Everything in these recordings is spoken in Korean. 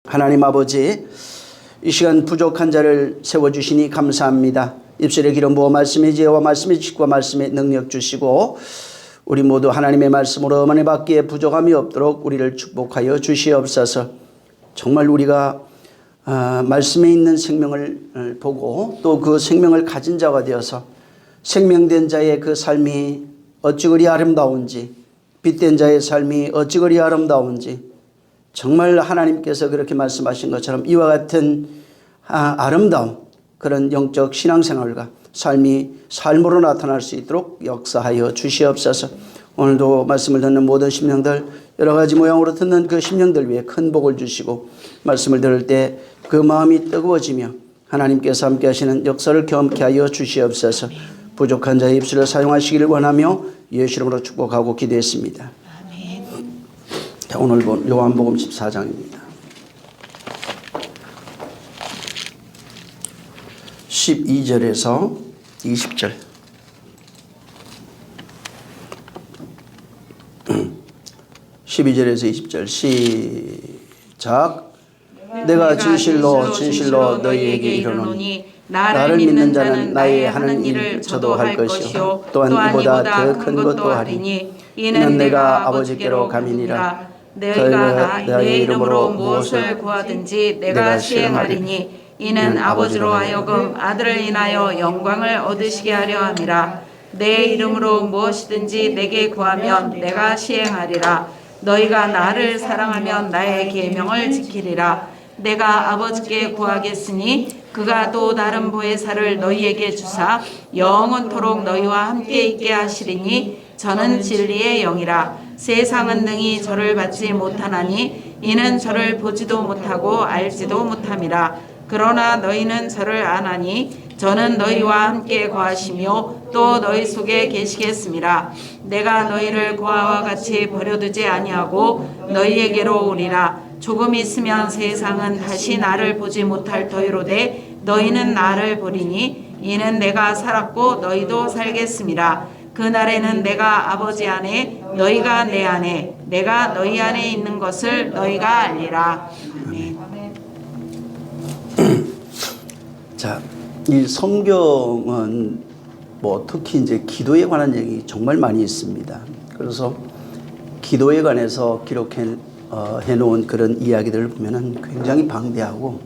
하나님 아버지, 이 시간 부족한 자를 세워주시니 감사합니다. 입술의 기름 부어 말씀의 지혜와 말씀의 지식과 말씀의 능력 주시고 우리 모두 하나님의 말씀으로 은혜 받기에 부족함이 없도록 우리를 축복하여 주시옵소서. 정말 우리가 말씀에 있는 생명을 보고 또 그 생명을 가진 자가 되어서 생명된 자의 그 삶이 어찌 그리 아름다운지, 빛된 자의 삶이 어찌 그리 아름다운지, 정말 하나님께서 그렇게 말씀하신 것처럼 이와 같은 아름다운 그런 영적 신앙생활과 삶이 삶으로 나타날 수 있도록 역사하여 주시옵소서. 오늘도 말씀을 듣는 모든 심령들, 여러 가지 모양으로 듣는 그 심령들 위해 큰 복을 주시고 말씀을 들을 때 그 마음이 뜨거워지며 하나님께서 함께 하시는 역사를 경험케 하여 주시옵소서. 부족한 자의 입술을 사용하시기를 원하며 예수 이름으로 축복하고 기도했습니다. 자, 오늘 본 요한복음 14장입니다. 12절에서 20절. 12절에서 20절 시작. 내가 진실로 너희에게 이르노니 나를 믿는 자는 나의 하는 일을 저도 할 것이요 또한 이보다 더 큰 것도 하리니 이는 내가 아버지께로 가미니라. 너희가 내 이름으로 무엇을 구하든지 내가 시행하리니 이는 아버지로 하여금 아들을 인하여 영광을 얻으시게 하려 함이라. 내 이름으로 무엇이든지 내게 구하면 내가 시행하리라. 너희가 나를 사랑하면 나의 계명을 지키리라. 내가 아버지께 구하겠으니 그가 또 다른 보혜사를 너희에게 주사 영원토록 너희와 함께 있게 하시리니 저는 진리의 영이라. 세상은 능히 저를 받지 못하나니 이는 저를 보지도 못하고 알지도 못함이라. 그러나 너희는 저를 아나니 저는 너희와 함께 거하시며 또 너희 속에 계시겠음이라. 내가 너희를 고아와 같이 버려두지 아니하고 너희에게로 오리라. 조금 있으면 세상은 다시 나를 보지 못할 터이로되 너희는 나를 보리니 이는 내가 살았고 너희도 살겠음이라. 그날에는 내가 아버지 안에 너희가 내 안에 내가 너희 안에 있는 것을 너희가 알리라. 아멘. 자, 이 성경은 특히 이제 기도에 관한 얘기 정말 많이 있습니다. 그래서 기도에 관해서 해놓은 그런 이야기들을 보면은 굉장히 방대하고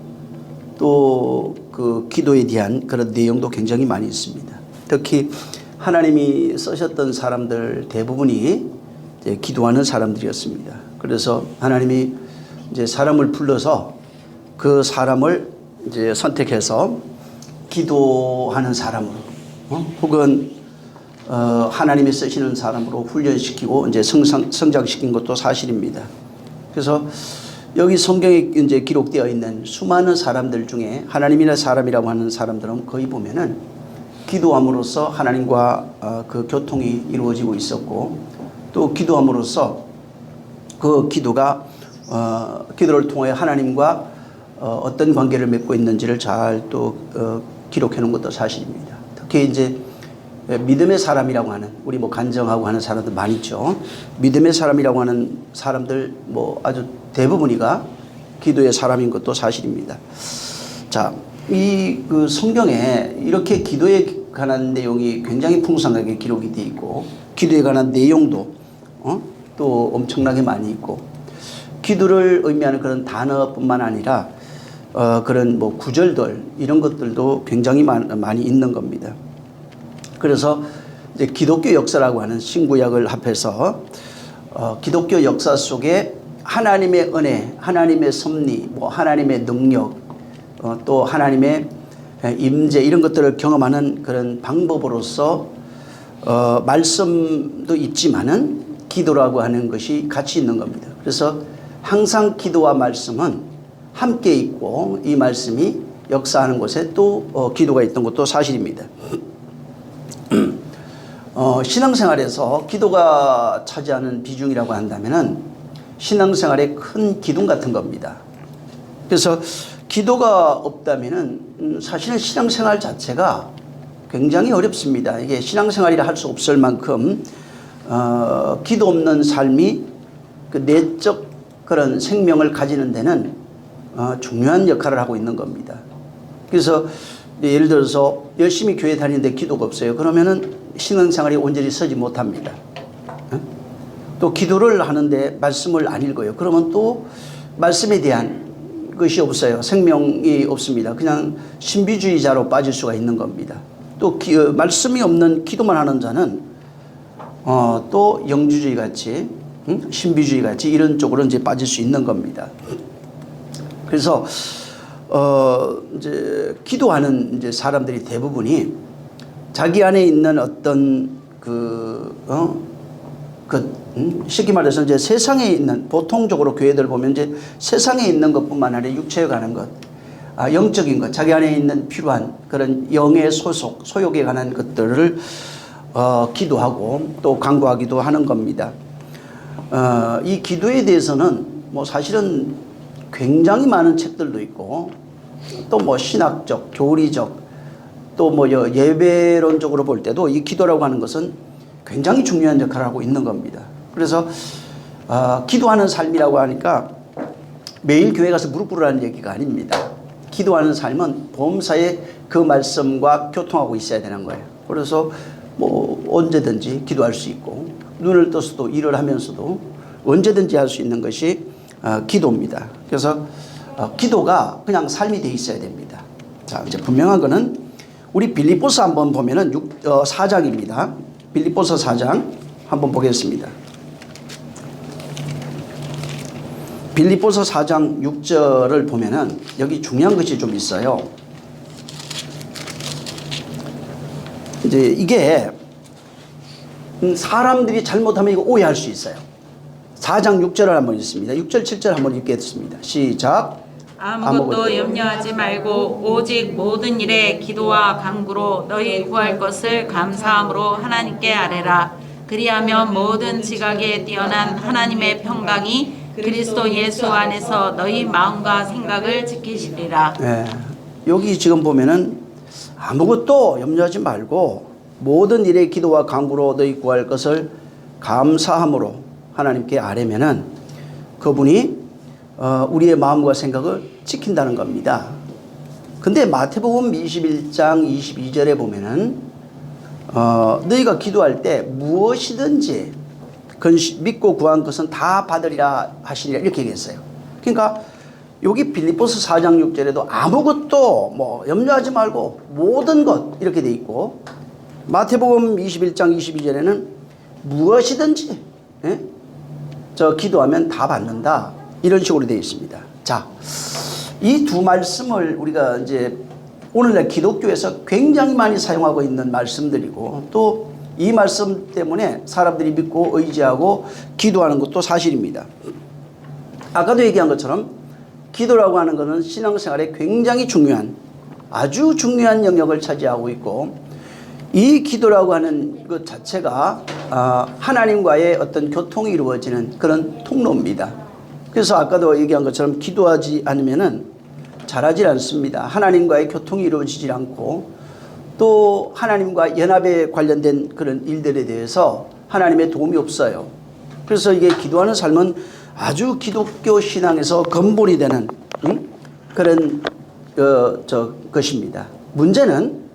또 그 기도에 대한 그런 내용도 굉장히 많이 있습니다. 특히 하나님이 쓰셨던 사람들 대부분이 이제 기도하는 사람들이었습니다. 그래서 하나님이 이제 사람을 불러서 그 사람을 이제 선택해서 기도하는 사람으로 혹은 하나님이 쓰시는 사람으로 훈련시키고 이제 성장시킨 것도 사실입니다. 그래서 여기 성경에 이제 기록되어 있는 수많은 사람들 중에 하나님이나 사람이라고 하는 사람들은 거의 보면은 기도함으로써 하나님과 그 교통이 이루어지고 있었고 또 기도함으로써 그 기도가 기도를 통해 하나님과 어떤 관계를 맺고 있는지를 잘 또 기록해 놓은 것도 사실입니다. 특히 이제 믿음의 사람이라고 하는 우리 간정하고 하는 사람들 많이 있죠. 믿음의 사람이라고 하는 사람들 아주 대부분이가 기도의 사람인 것도 사실입니다. 자, 이 그 성경에 이렇게 기도에 관한 내용이 굉장히 풍성하게 기록이 되어 있고 기도에 관한 내용도 또 엄청나게 많이 있고 기도를 의미하는 그런 단어뿐만 아니라 그런 구절들 이런 것들도 굉장히 많이 있는 겁니다. 그래서 이제 기독교 역사라고 하는 신구약을 합해서 기독교 역사 속에 하나님의 은혜, 하나님의 섭리, 하나님의 능력, 또 하나님의 임재 이런 것들을 경험하는 그런 방법으로서 말씀도 있지만은 기도라고 하는 것이 같이 있는 겁니다. 그래서 항상 기도와 말씀은 함께 있고 이 말씀이 역사하는 곳에 또 기도가 있던 것도 사실입니다. 신앙생활에서 기도가 차지하는 비중이라고 한다면은 신앙생활의 큰 기둥 같은 겁니다. 그래서 기도가 없다면은 사실은 신앙생활 자체가 굉장히 어렵습니다. 이게 신앙생활이라 할 수 없을 만큼 기도 없는 삶이 그 내적 그런 생명을 가지는 데는 중요한 역할을 하고 있는 겁니다. 그래서 예를 들어서 열심히 교회 다니는데 기도가 없어요. 그러면은 신앙생활이 온전히 서지 못합니다. 또 기도를 하는데 말씀을 안 읽어요. 그러면 또 말씀에 대한 것이 없어요. 생명이 없습니다. 그냥 신비주의자로 빠질 수가 있는 겁니다. 또 말씀이 없는 기도만 하는 자는 또 영주주의 같이 신비주의 같이 이런 쪽으로 이제 빠질 수 있는 겁니다. 그래서 이제 기도하는 이제 사람들이 대부분이 자기 안에 있는 어떤 쉽게 말해서 이제 세상에 있는 보통적으로 교회들 보면 이제 세상에 있는 것뿐만 아니라 육체에 가는 것, 영적인 것, 자기 안에 있는 필요한 그런 영의 소욕에 관한 것들을 기도하고 또 간구하기도 하는 겁니다. 이 기도에 대해서는 뭐 사실은 굉장히 많은 책들도 있고 또 뭐 신학적, 교리적 또 뭐 예배론적으로 볼 때도 이 기도라고 하는 것은 굉장히 중요한 역할을 하고 있는 겁니다. 그래서 기도하는 삶이라고 하니까 매일 교회 가서 무릎 꿇으라는 얘기가 아닙니다. 기도하는 삶은 범사에 그 말씀과 교통하고 있어야 되는 거예요. 그래서 뭐 언제든지 기도할 수 있고 눈을 떠서도 일을 하면서도 언제든지 할 수 있는 것이 기도입니다. 그래서 기도가 그냥 삶이 돼 있어야 됩니다. 자, 이제 분명한 거는 우리 빌립보서 한번 보면은 4장입니다. 빌립보서 4장 한번 보겠습니다. 빌립보서 4장 6절을 보면은 여기 중요한 것이 좀 있어요. 이제 이게 사람들이 잘못하면 이거 오해할 수 있어요. 4장 6절을 한번 읽습니다. 6절 7절 한번 읽겠습니다. 시작. 아무것도 염려하지 말고 오직 모든 일에 기도와 간구로 너희 구할 것을 감사함으로 하나님께 아뢰라. 그리하면 모든 지각에 뛰어난 하나님의 평강이 그리스도 예수 안에서 너희 마음과 생각을 지키시리라. 네, 여기 지금 보면은 아무것도 염려하지 말고 모든 일에 기도와 간구로 너희 구할 것을 감사함으로 하나님께 아뢰면은 그분이 우리의 마음과 생각을 지킨다는 겁니다. 근데 마태복음 21장 22절에 보면은 너희가 기도할 때 무엇이든지 믿고 구한 것은 다 받으리라 하시리라 이렇게 얘기했어요. 그러니까 여기 빌립보서 4장 6절에도 아무것도 뭐 염려하지 말고 모든 것 이렇게 돼 있고 마태복음 21장 22절에는 무엇이든지 기도하면 다 받는다 이런 식으로 되어 있습니다. 자, 이 두 말씀을 우리가 이제 오늘날 기독교에서 굉장히 많이 사용하고 있는 말씀들이고 또 이 말씀 때문에 사람들이 믿고 의지하고 기도하는 것도 사실입니다. 아까도 얘기한 것처럼 기도라고 하는 것은 신앙생활에 굉장히 중요한 아주 중요한 영역을 차지하고 있고 이 기도라고 하는 것 자체가 하나님과의 어떤 교통이 이루어지는 그런 통로입니다. 그래서 아까도 얘기한 것처럼 기도하지 않으면은 잘하지 않습니다. 하나님과의 교통이 이루어지지 않고 또 하나님과 연합에 관련된 그런 일들에 대해서 하나님의 도움이 없어요. 그래서 이게 기도하는 삶은 아주 기독교 신앙에서 근본이 되는 그런 것입니다. 문제는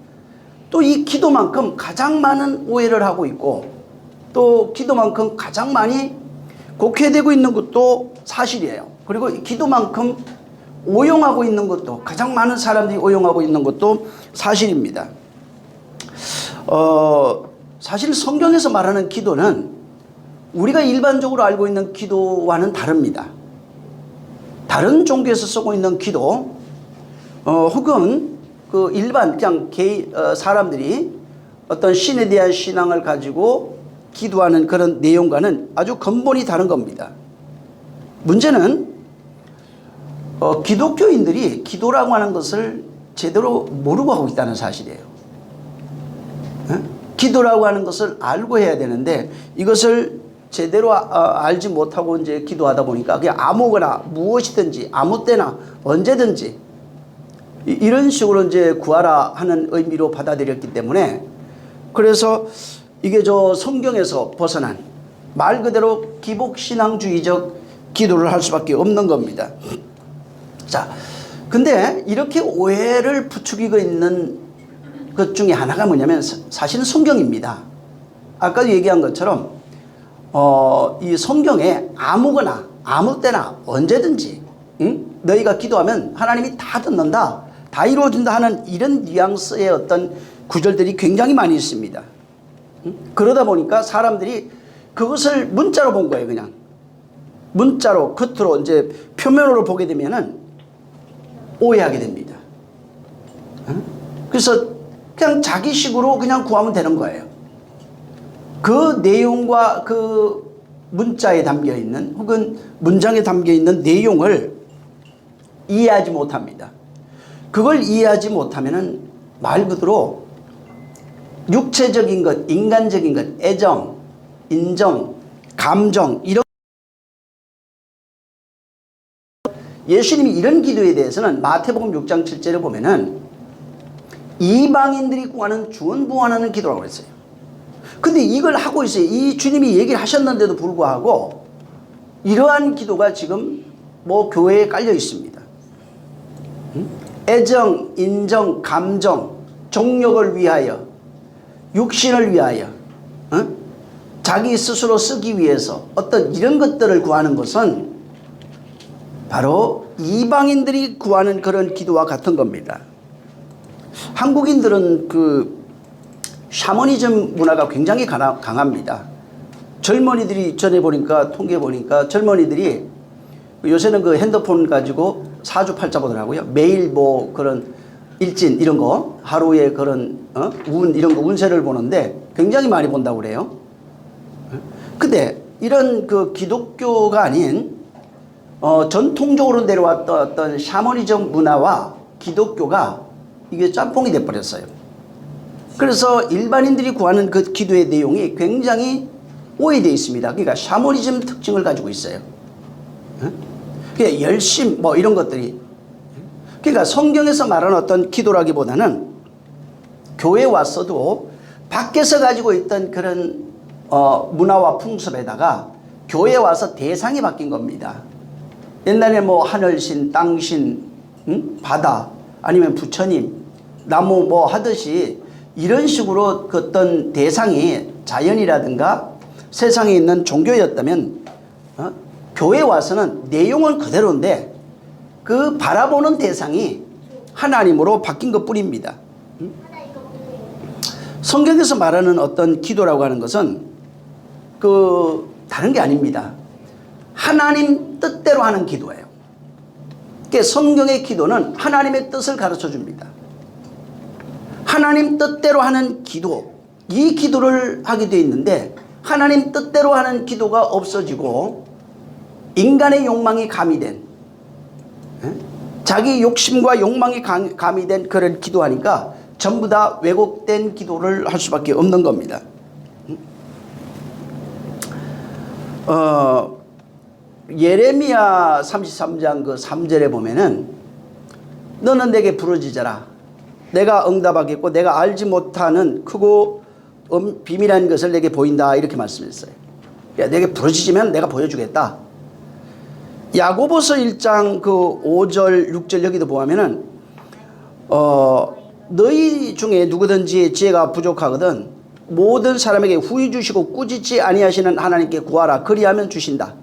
또 이 기도만큼 가장 많은 오해를 하고 있고 또 기도만큼 가장 많이 곡해되고 있는 것도 사실이에요. 그리고 기도만큼 오용하고 있는 것도 가장 많은 사람들이 오용하고 있는 것도 사실입니다. 사실 성경에서 말하는 기도는 우리가 일반적으로 알고 있는 기도와는 다릅니다. 다른 종교에서 쓰고 있는 기도 혹은 그 일반 그냥 사람들이 어떤 신에 대한 신앙을 가지고 기도하는 그런 내용과는 아주 근본이 다른 겁니다. 문제는 기독교인들이 기도라고 하는 것을 제대로 모르고 하고 있다는 사실이에요. 기도라고 하는 것을 알고 해야 되는데 이것을 제대로 알지 못하고 이제 기도하다 보니까 그냥 아무거나 무엇이든지 아무 때나 언제든지 이런 식으로 이제 구하라 하는 의미로 받아들였기 때문에 그래서 이게 성경에서 벗어난 말 그대로 기복신앙주의적 기도를 할 수밖에 없는 겁니다. 자, 근데 이렇게 오해를 부추기고 있는 것 중에 하나가 뭐냐면 사실은 성경입니다. 아까도 얘기한 것처럼 이 성경에 아무거나 아무 때나 언제든지 너희가 기도하면 하나님이 다 듣는다, 다 이루어진다 하는 이런 뉘앙스의 어떤 구절들이 굉장히 많이 있습니다. 그러다 보니까 사람들이 그것을 문자로 본 거예요. 그냥 문자로 겉으로 이제 표면으로 보게 되면은 오해하게 됩니다. 그래서 그냥 자기식으로 그냥 구하면 되는 거예요. 그 내용과 그 문자에 담겨 있는 혹은 문장에 담겨 있는 내용을 이해하지 못합니다. 그걸 이해하지 못하면은 말 그대로 육체적인 것, 인간적인 것, 애정, 인정, 감정 이런 예수님이 이런 기도에 대해서는 마태복음 6장 7절을 보면은 이방인들이 구하는 주원부원하는 기도라고 그랬어요. 근데 이걸 하고 있어요. 이 주님이 얘기를 하셨는데도 불구하고 이러한 기도가 지금 뭐 교회에 깔려 있습니다. 애정, 인정, 감정, 정력을 위하여, 육신을 위하여, 자기 스스로 쓰기 위해서 어떤 이런 것들을 구하는 것은 바로 이방인들이 구하는 그런 기도와 같은 겁니다. 한국인들은 그 샤머니즘 문화가 굉장히 강합니다. 젊은이들이 전에 보니까 통계 보니까 젊은이들이 요새는 그 핸드폰 가지고 사주팔자 보더라고요. 매일 뭐 그런 일진 이런 거 하루에 그런 운 이런 거 운세를 보는데 굉장히 많이 본다고 그래요. 근데 이런 그 기독교가 아닌 전통적으로 내려왔던 어떤 샤머니즘 문화와 기독교가 이게 짬뽕이 돼버렸어요. 그래서 일반인들이 구하는 그 기도의 내용이 굉장히 오해되어 있습니다. 그러니까 샤머니즘 특징을 가지고 있어요. 그러니까 열심 뭐 이런 것들이, 그러니까 성경에서 말하는 어떤 기도라기보다는 교회에 왔어도 밖에서 가지고 있던 그런 문화와 풍습에다가 교회에 와서 대상이 바뀐 겁니다. 옛날에 뭐 하늘신, 땅신, 바다 아니면 부처님, 나무 뭐 하듯이 이런 식으로 그 어떤 대상이 자연이라든가 세상에 있는 종교였다면 교회에 와서는 내용은 그대로인데 그 바라보는 대상이 하나님으로 바뀐 것 뿐입니다. 성경에서 말하는 어떤 기도라고 하는 것은 그 다른 게 아닙니다. 하나님 뜻대로 하는 기도예요. 그러니까 성경의 기도는 하나님의 뜻을 가르쳐 줍니다. 하나님 뜻대로 하는 기도, 이 기도를 하게 되어 있는데 하나님 뜻대로 하는 기도가 없어지고 인간의 욕망이 가미된, 자기 욕심과 욕망이 가미된 그런 기도하니까 전부 다 왜곡된 기도를 할 수밖에 없는 겁니다. 예레미야 33장 그 3절에 보면은 너는 내게 부르짖어라. 내가 응답하겠고 내가 알지 못하는 크고 비밀한 것을 내게 보인다. 이렇게 말씀했어요. 내게 부르짖으면 내가 보여주겠다. 야고보서 1장 그 5절 6절 여기도 보면은 너희 중에 누구든지 지혜가 부족하거든 모든 사람에게 후히 주시고 꾸짖지 아니하시는 하나님께 구하라. 그리하면 주신다.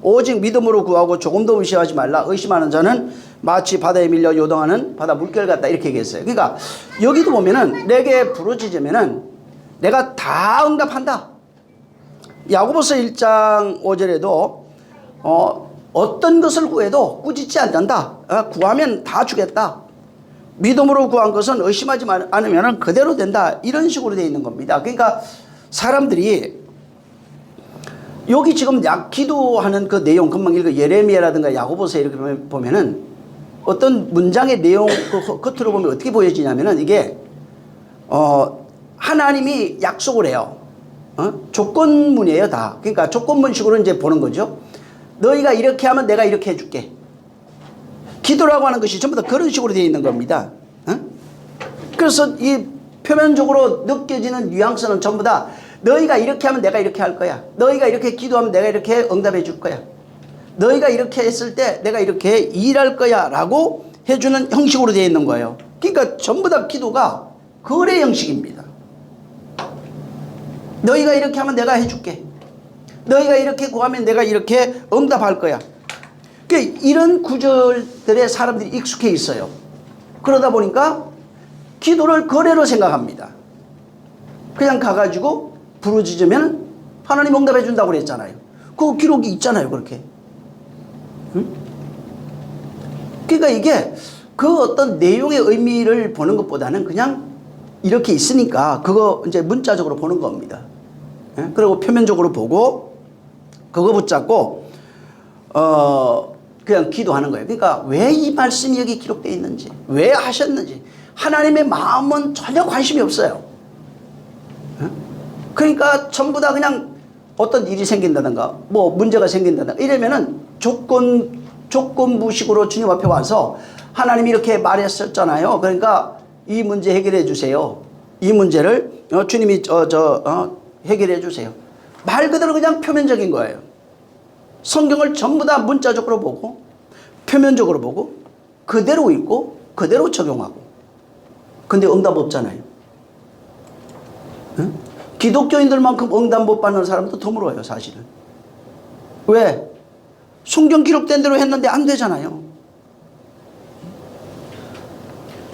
오직 믿음으로 구하고 조금도 의심하지 말라. 의심하는 자는 마치 바다에 밀려 요동하는 바다 물결 같다. 이렇게 얘기했어요. 그러니까 여기도 보면은 내게 부르짖으면은 내가 다 응답한다. 야고보서 1장 5절에도 어떤 것을 구해도 꾸짖지 않는다. 구하면 다 주겠다. 믿음으로 구한 것은 의심하지 않으면 그대로 된다. 이런 식으로 되어 있는 겁니다. 그러니까 사람들이 여기 지금 기도하는 그 내용 금방 읽어 예레미야라든가 야고보서 이렇게 보면은 어떤 문장의 내용 그 겉으로 보면 어떻게 보여지냐면은 이게 하나님이 약속을 해요. 조건문이에요 다. 그러니까 조건문식으로 이제 보는 거죠. 너희가 이렇게 하면 내가 이렇게 해줄게. 기도라고 하는 것이 전부 다 그런 식으로 되어 있는 겁니다. 그래서 이 표면적으로 느껴지는 뉘앙스는 전부 다 너희가 이렇게 하면 내가 이렇게 할 거야. 너희가 이렇게 기도하면 내가 이렇게 응답해 줄 거야. 너희가 이렇게 했을 때 내가 이렇게 일할 거야 라고 해주는 형식으로 되어 있는 거예요. 그러니까 전부 다 기도가 거래 형식입니다. 너희가 이렇게 하면 내가 해줄게. 너희가 이렇게 구하면 내가 이렇게 응답할 거야. 그러니까 이런 구절들에 사람들이 익숙해 있어요. 그러다 보니까 기도를 거래로 생각합니다. 그냥 가가지고 부르짖으면 하나님 응답해 준다고 그랬잖아요. 그 기록이 있잖아요. 그렇게. 응? 그러니까 이게 그 어떤 내용의 의미를 보는 것보다는 그냥 이렇게 있으니까 그거 이제 문자적으로 보는 겁니다. 예? 그리고 표면적으로 보고 그거 붙잡고 그냥 기도하는 거예요. 그러니까 왜 이 말씀이 여기 기록되어 있는지, 왜 하셨는지 하나님의 마음은 전혀 관심이 없어요. 예? 그러니까 전부 다 그냥 어떤 일이 생긴다든가 뭐 문제가 생긴다든가 이러면은 조건부식으로 주님 앞에 와서 하나님이 이렇게 말했었잖아요. 그러니까 이 문제 해결해 주세요. 이 문제를 주님이 해결해 주세요. 말 그대로 그냥 표면적인 거예요. 성경을 전부 다 문자적으로 보고 표면적으로 보고 그대로 읽고 그대로 적용하고. 근데 응답 없잖아요. 응? 기독교인들만큼 응답 못 받는 사람도 드물어요, 사실은. 왜? 성경 기록된 대로 했는데 안 되잖아요.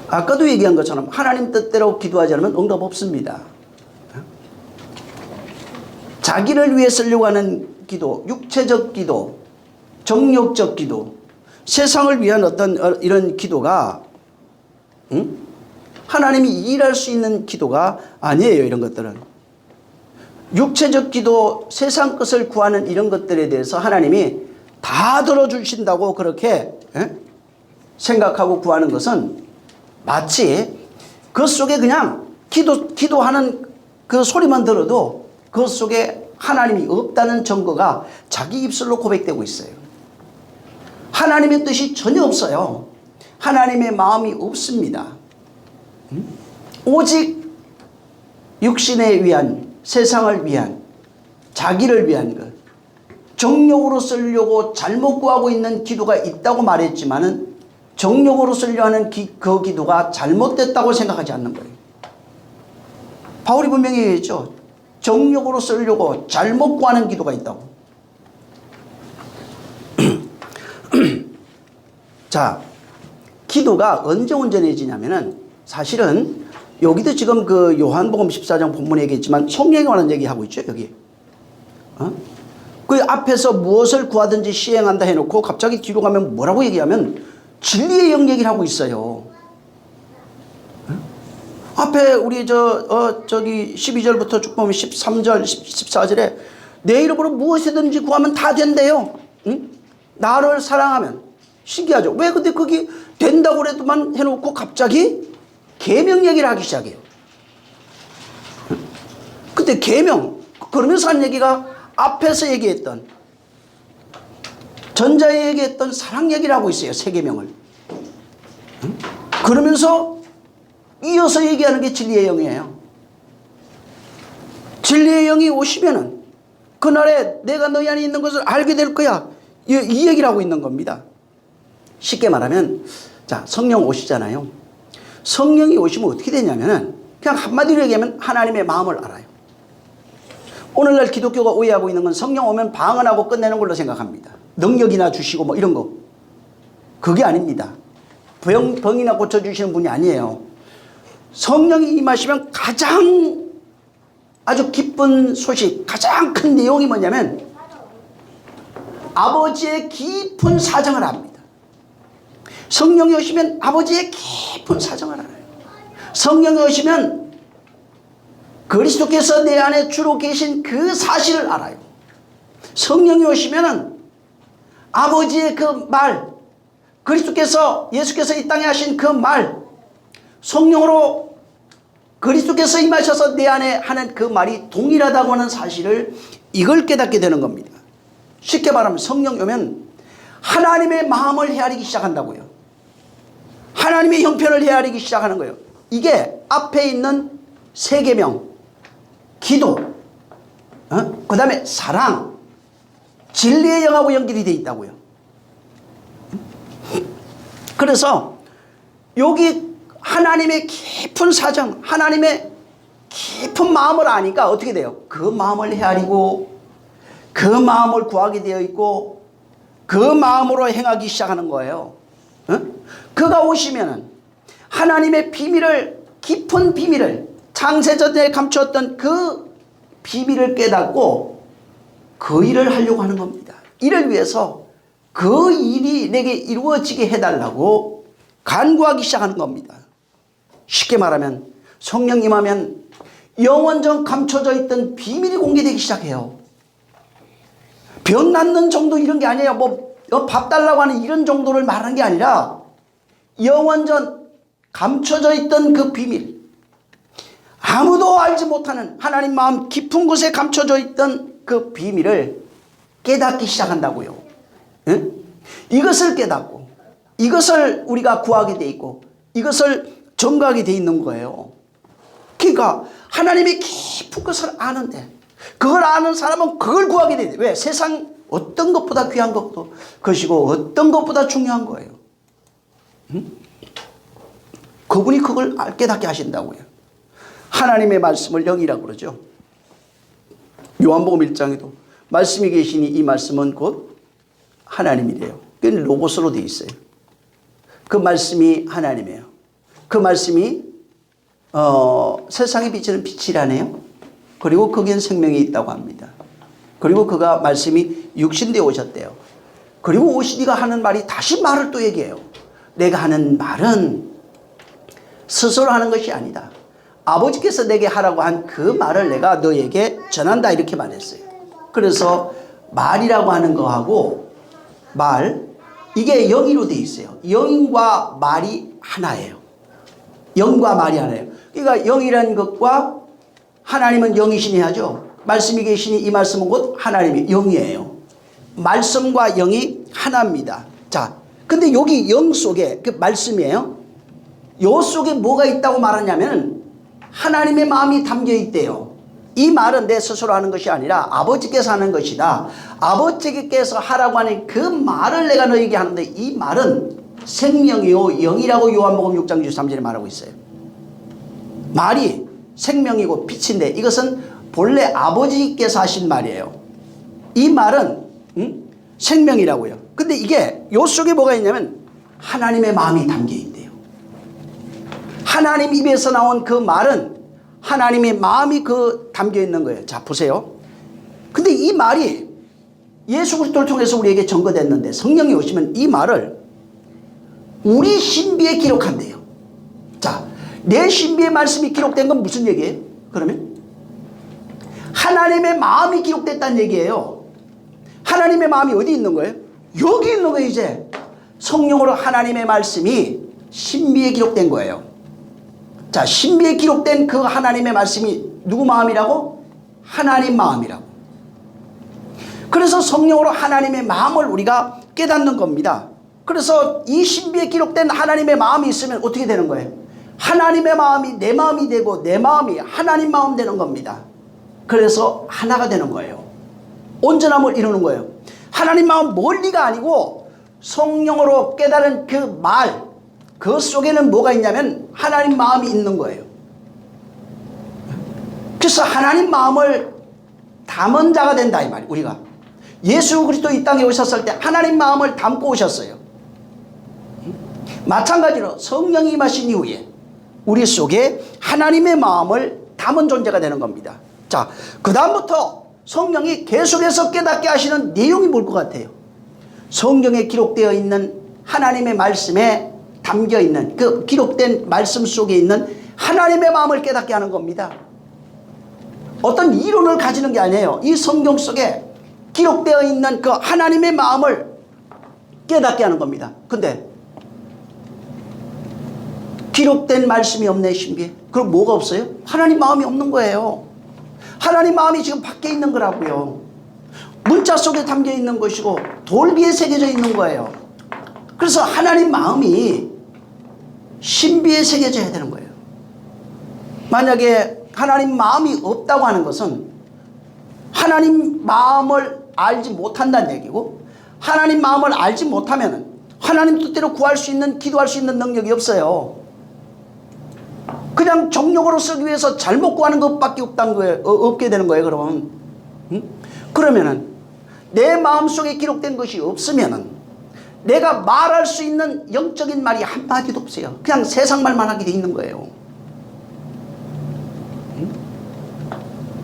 아까도 얘기한 것처럼 하나님 뜻대로 기도하지 않으면 응답 없습니다. 자기를 위해 쓰려고 하는 기도, 육체적 기도, 정욕적 기도, 세상을 위한 어떤 이런 기도가 하나님이 일할 수 있는 기도가 아니에요. 이런 것들은. 육체적 기도, 세상 것을 구하는 이런 것들에 대해서 하나님이 다 들어주신다고 그렇게 생각하고 구하는 것은 마치 그 속에 그냥 기도하는 그 소리만 들어도 그 속에 하나님이 없다는 증거가 자기 입술로 고백되고 있어요. 하나님의 뜻이 전혀 없어요. 하나님의 마음이 없습니다. 오직 육신에 위한, 세상을 위한, 자기를 위한 것, 정욕으로 쓰려고 잘못 구하고 있는 기도가 있다고 말했지만은 정욕으로 쓰려 하는 그 기도가 잘못됐다고 생각하지 않는 거예요. 바울이 분명히 얘기했죠. 정욕으로 쓰려고 잘못 구하는 기도가 있다고. 자, 기도가 언제 온전해지냐면은 사실은 여기도 지금 그 요한복음 14장 본문에 얘기했지만 성령에 관한 얘기하고 있죠, 여기. 그 앞에서 무엇을 구하든지 시행한다 해놓고 갑자기 뒤로 가면 뭐라고 얘기하면 진리의 영역을 하고 있어요. 앞에 우리 저기 12절부터 쭉 보면 13절, 14절에 내 이름으로 무엇이든지 구하면 다 된대요. 응? 나를 사랑하면. 신기하죠? 왜 근데 거기 된다고 그래도만 해놓고 갑자기 계명 얘기를 하기 시작해요. 근데 계명, 그러면서 한 얘기가 앞에서 얘기했던 전자에 얘기했던 사랑 얘기를 하고 있어요. 세 계명을. 그러면서 이어서 얘기하는 게 진리의 영이에요. 진리의 영이 오시면은 그날에 내가 너희 안에 있는 것을 알게 될 거야. 이 얘기를 하고 있는 겁니다. 쉽게 말하면 자, 성령 오시잖아요. 성령이 오시면 어떻게 되냐면은 그냥 한마디로 얘기하면 하나님의 마음을 알아요. 오늘날 기독교가 오해하고 있는 건 성령 오면 방언하고 끝내는 걸로 생각합니다. 능력이나 주시고 뭐 이런 거. 그게 아닙니다. 병이나 고쳐주시는 분이 아니에요. 성령이 임하시면 가장 아주 기쁜 소식, 가장 큰 내용이 뭐냐면 아버지의 깊은 사정을 압니다. 성령이 오시면 아버지의 깊은 사정을 알아요. 성령이 오시면 그리스도께서 내 안에 주로 계신 그 사실을 알아요. 성령이 오시면 아버지의 그 말, 그리스도께서 예수께서 이 땅에 하신 그 말, 성령으로 그리스도께서 임하셔서 내 안에 하는 그 말이 동일하다고 하는 사실을 이걸 깨닫게 되는 겁니다. 쉽게 말하면 성령이 오면 하나님의 마음을 헤아리기 시작한다고요. 하나님의 형편을 헤아리기 시작하는 거예요. 이게 앞에 있는 세 계명, 기도, 그 다음에 사랑, 진리의 영하고 연결이 되어 있다고요. 그래서 여기 하나님의 깊은 사정, 하나님의 깊은 마음을 아니까 어떻게 돼요? 그 마음을 헤아리고 그 마음을 구하게 되어 있고 그 마음으로 행하기 시작하는 거예요. 그가 오시면은 하나님의 비밀을, 깊은 비밀을, 창세전에 감추었던 그 비밀을 깨닫고 그 일을 하려고 하는 겁니다. 이를 위해서 그 일이 내게 이루어지게 해달라고 간구하기 시작하는 겁니다. 쉽게 말하면 성령 임하면 영원전 감춰져 있던 비밀이 공개되기 시작해요. 병 낫는 정도 이런 게 아니에요. 뭐 밥 달라고 하는 이런 정도를 말하는 게 아니라 영원전 감춰져 있던 그 비밀, 아무도 알지 못하는 하나님 마음 깊은 곳에 감춰져 있던 그 비밀을 깨닫기 시작한다고요. 응? 이것을 깨닫고 이것을 우리가 구하게 돼 있고 이것을 전가하게 돼 있는 거예요. 그러니까 하나님의 깊은 것을 아는데 그걸 아는 사람은 그걸 구하게 돼. 왜? 세상 어떤 것보다 귀한 것이고 어떤 것보다 중요한 거예요. 응? 그분이 그걸 깨닫게 하신다고요. 하나님의 말씀을 영이라고 그러죠. 요한복음 1장에도 말씀이 계시니 이 말씀은 곧 하나님이래요. 그게 로고스로 되어 있어요. 그 말씀이 하나님이에요. 그 말씀이 세상에 비치는 빛이라네요. 그리고 거기엔 생명이 있다고 합니다. 그리고 그가 말씀이 육신되어 오셨대요. 그리고 오시니가 하는 말이 다시 말을 또 얘기해요. 내가 하는 말은 스스로 하는 것이 아니다. 아버지께서 내게 하라고 한 그 말을 내가 너에게 전한다 이렇게 말했어요. 그래서 말이라고 하는 거하고 말, 이게 영이로 되어 있어요. 영과 말이 하나예요. 영과 말이 하나예요. 그러니까 영이라는 것과 하나님은 영이시니 하죠. 말씀이 계시니 이 말씀은 곧 하나님이 영이에요. 말씀과 영이 하나입니다. 자, 근데 여기 영 속에 그 말씀이에요. 요 속에 뭐가 있다고 말하냐면 하나님의 마음이 담겨 있대요. 이 말은 내 스스로 하는 것이 아니라 아버지께서 하는 것이다. 아버지께서 하라고 하는 그 말을 내가 너에게 하는데 이 말은 생명이요 영이라고 요한복음 6장 23절에 말하고 있어요. 말이 생명이고 빛인데 이것은 본래 아버지께서 하신 말이에요. 이 말은 생명이라고요. 근데 이게 요 속에 뭐가 있냐면 하나님의 마음이 담겨 있대요. 하나님 입에서 나온 그 말은 하나님의 마음이 그 담겨 있는 거예요. 자, 보세요. 근데 이 말이 예수 그리스도를 통해서 우리에게 전거됐는데 성령이 오시면 이 말을 우리 신비에 기록한대요. 자, 내 신비의 말씀이 기록된 건 무슨 얘기예요? 그러면 하나님의 마음이 기록됐다는 얘기예요. 하나님의 마음이 어디 있는 거예요? 여기 있는 거예요. 이제 성령으로 하나님의 말씀이 신비에 기록된 거예요. 자, 신비에 기록된 그 하나님의 말씀이 누구 마음이라고? 하나님 마음이라고. 그래서 성령으로 하나님의 마음을 우리가 깨닫는 겁니다. 그래서 이 신비에 기록된 하나님의 마음이 있으면 어떻게 되는 거예요? 하나님의 마음이 내 마음이 되고 내 마음이 하나님 마음 되는 겁니다. 그래서 하나가 되는 거예요. 온전함을 이루는 거예요. 하나님 마음 멀리가 아니고 성령으로 깨달은 그 말, 그 속에는 뭐가 있냐면 하나님 마음이 있는 거예요. 그래서 하나님 마음을 담은 자가 된다 이 말이에요. 우리가 예수 그리스도 이 땅에 오셨을 때 하나님 마음을 담고 오셨어요. 마찬가지로 성령이 임하신 이후에 우리 속에 하나님의 마음을 담은 존재가 되는 겁니다. 자, 그 다음부터 성령이 계속해서 깨닫게 하시는 내용이 뭘 것 같아요? 성경에 기록되어 있는 하나님의 말씀에 담겨 있는 그 기록된 말씀 속에 있는 하나님의 마음을 깨닫게 하는 겁니다. 어떤 이론을 가지는 게 아니에요. 이 성경 속에 기록되어 있는 그 하나님의 마음을 깨닫게 하는 겁니다. 근데 기록된 말씀이 없네, 신비에. 그럼 뭐가 없어요? 하나님 마음이 없는 거예요. 하나님 마음이 지금 밖에 있는 거라고요. 문자 속에 담겨 있는 것이고 돌 위에 새겨져 있는 거예요. 그래서 하나님 마음이 신비에 새겨져야 되는 거예요. 만약에 하나님 마음이 없다고 하는 것은 하나님 마음을 알지 못한다는 얘기고, 하나님 마음을 알지 못하면 하나님 뜻대로 구할 수 있는, 기도할 수 있는 능력이 없어요. 그냥 정욕으로 쓰기 위해서 잘못 구하는 것밖에 없다는 거예요. 없게 되는 거예요. 그러면 그러면은 내 마음속에 기록된 것이 없으면은 내가 말할 수 있는 영적인 말이 한마디도 없어요. 그냥 세상 말만 하게 돼 있는 거예요.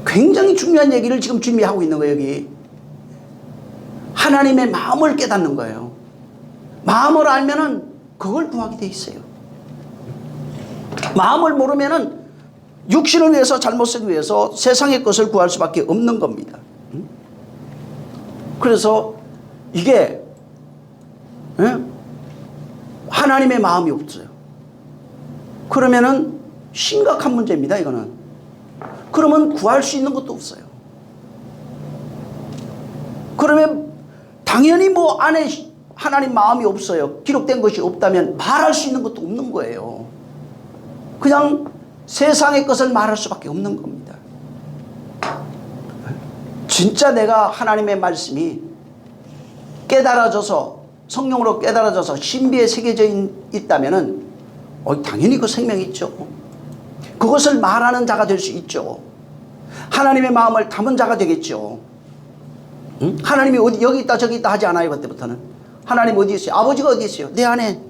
굉장히 중요한 얘기를 지금 준비하고 있는 거예요. 여기 하나님의 마음을 깨닫는 거예요. 마음을 알면은 그걸 구하게 돼 있어요. 마음을 모르면은 육신을 위해서, 잘못 쓰기 위해서 세상의 것을 구할 수밖에 없는 겁니다. 그래서 이게 하나님의 마음이 없어요. 그러면은 심각한 문제입니다. 이거는. 그러면 구할 수 있는 것도 없어요. 그러면 당연히 뭐 안에 하나님 마음이 없어요. 기록된 것이 없다면 말할 수 있는 것도 없는 거예요. 그냥 세상의 것을 말할 수밖에 없는 겁니다. 진짜 내가 하나님의 말씀이 깨달아져서, 성령으로 깨달아져서 신비에 새겨져 있다면은 당연히 그 생명이 있죠. 그것을 말하는 자가 될 수 있죠. 하나님의 마음을 담은 자가 되겠죠. 응? 하나님이 어디, 여기 있다 저기 있다 하지 않아요. 그때부터는 하나님 어디 있어요? 아버지가 어디 있어요? 내 안에.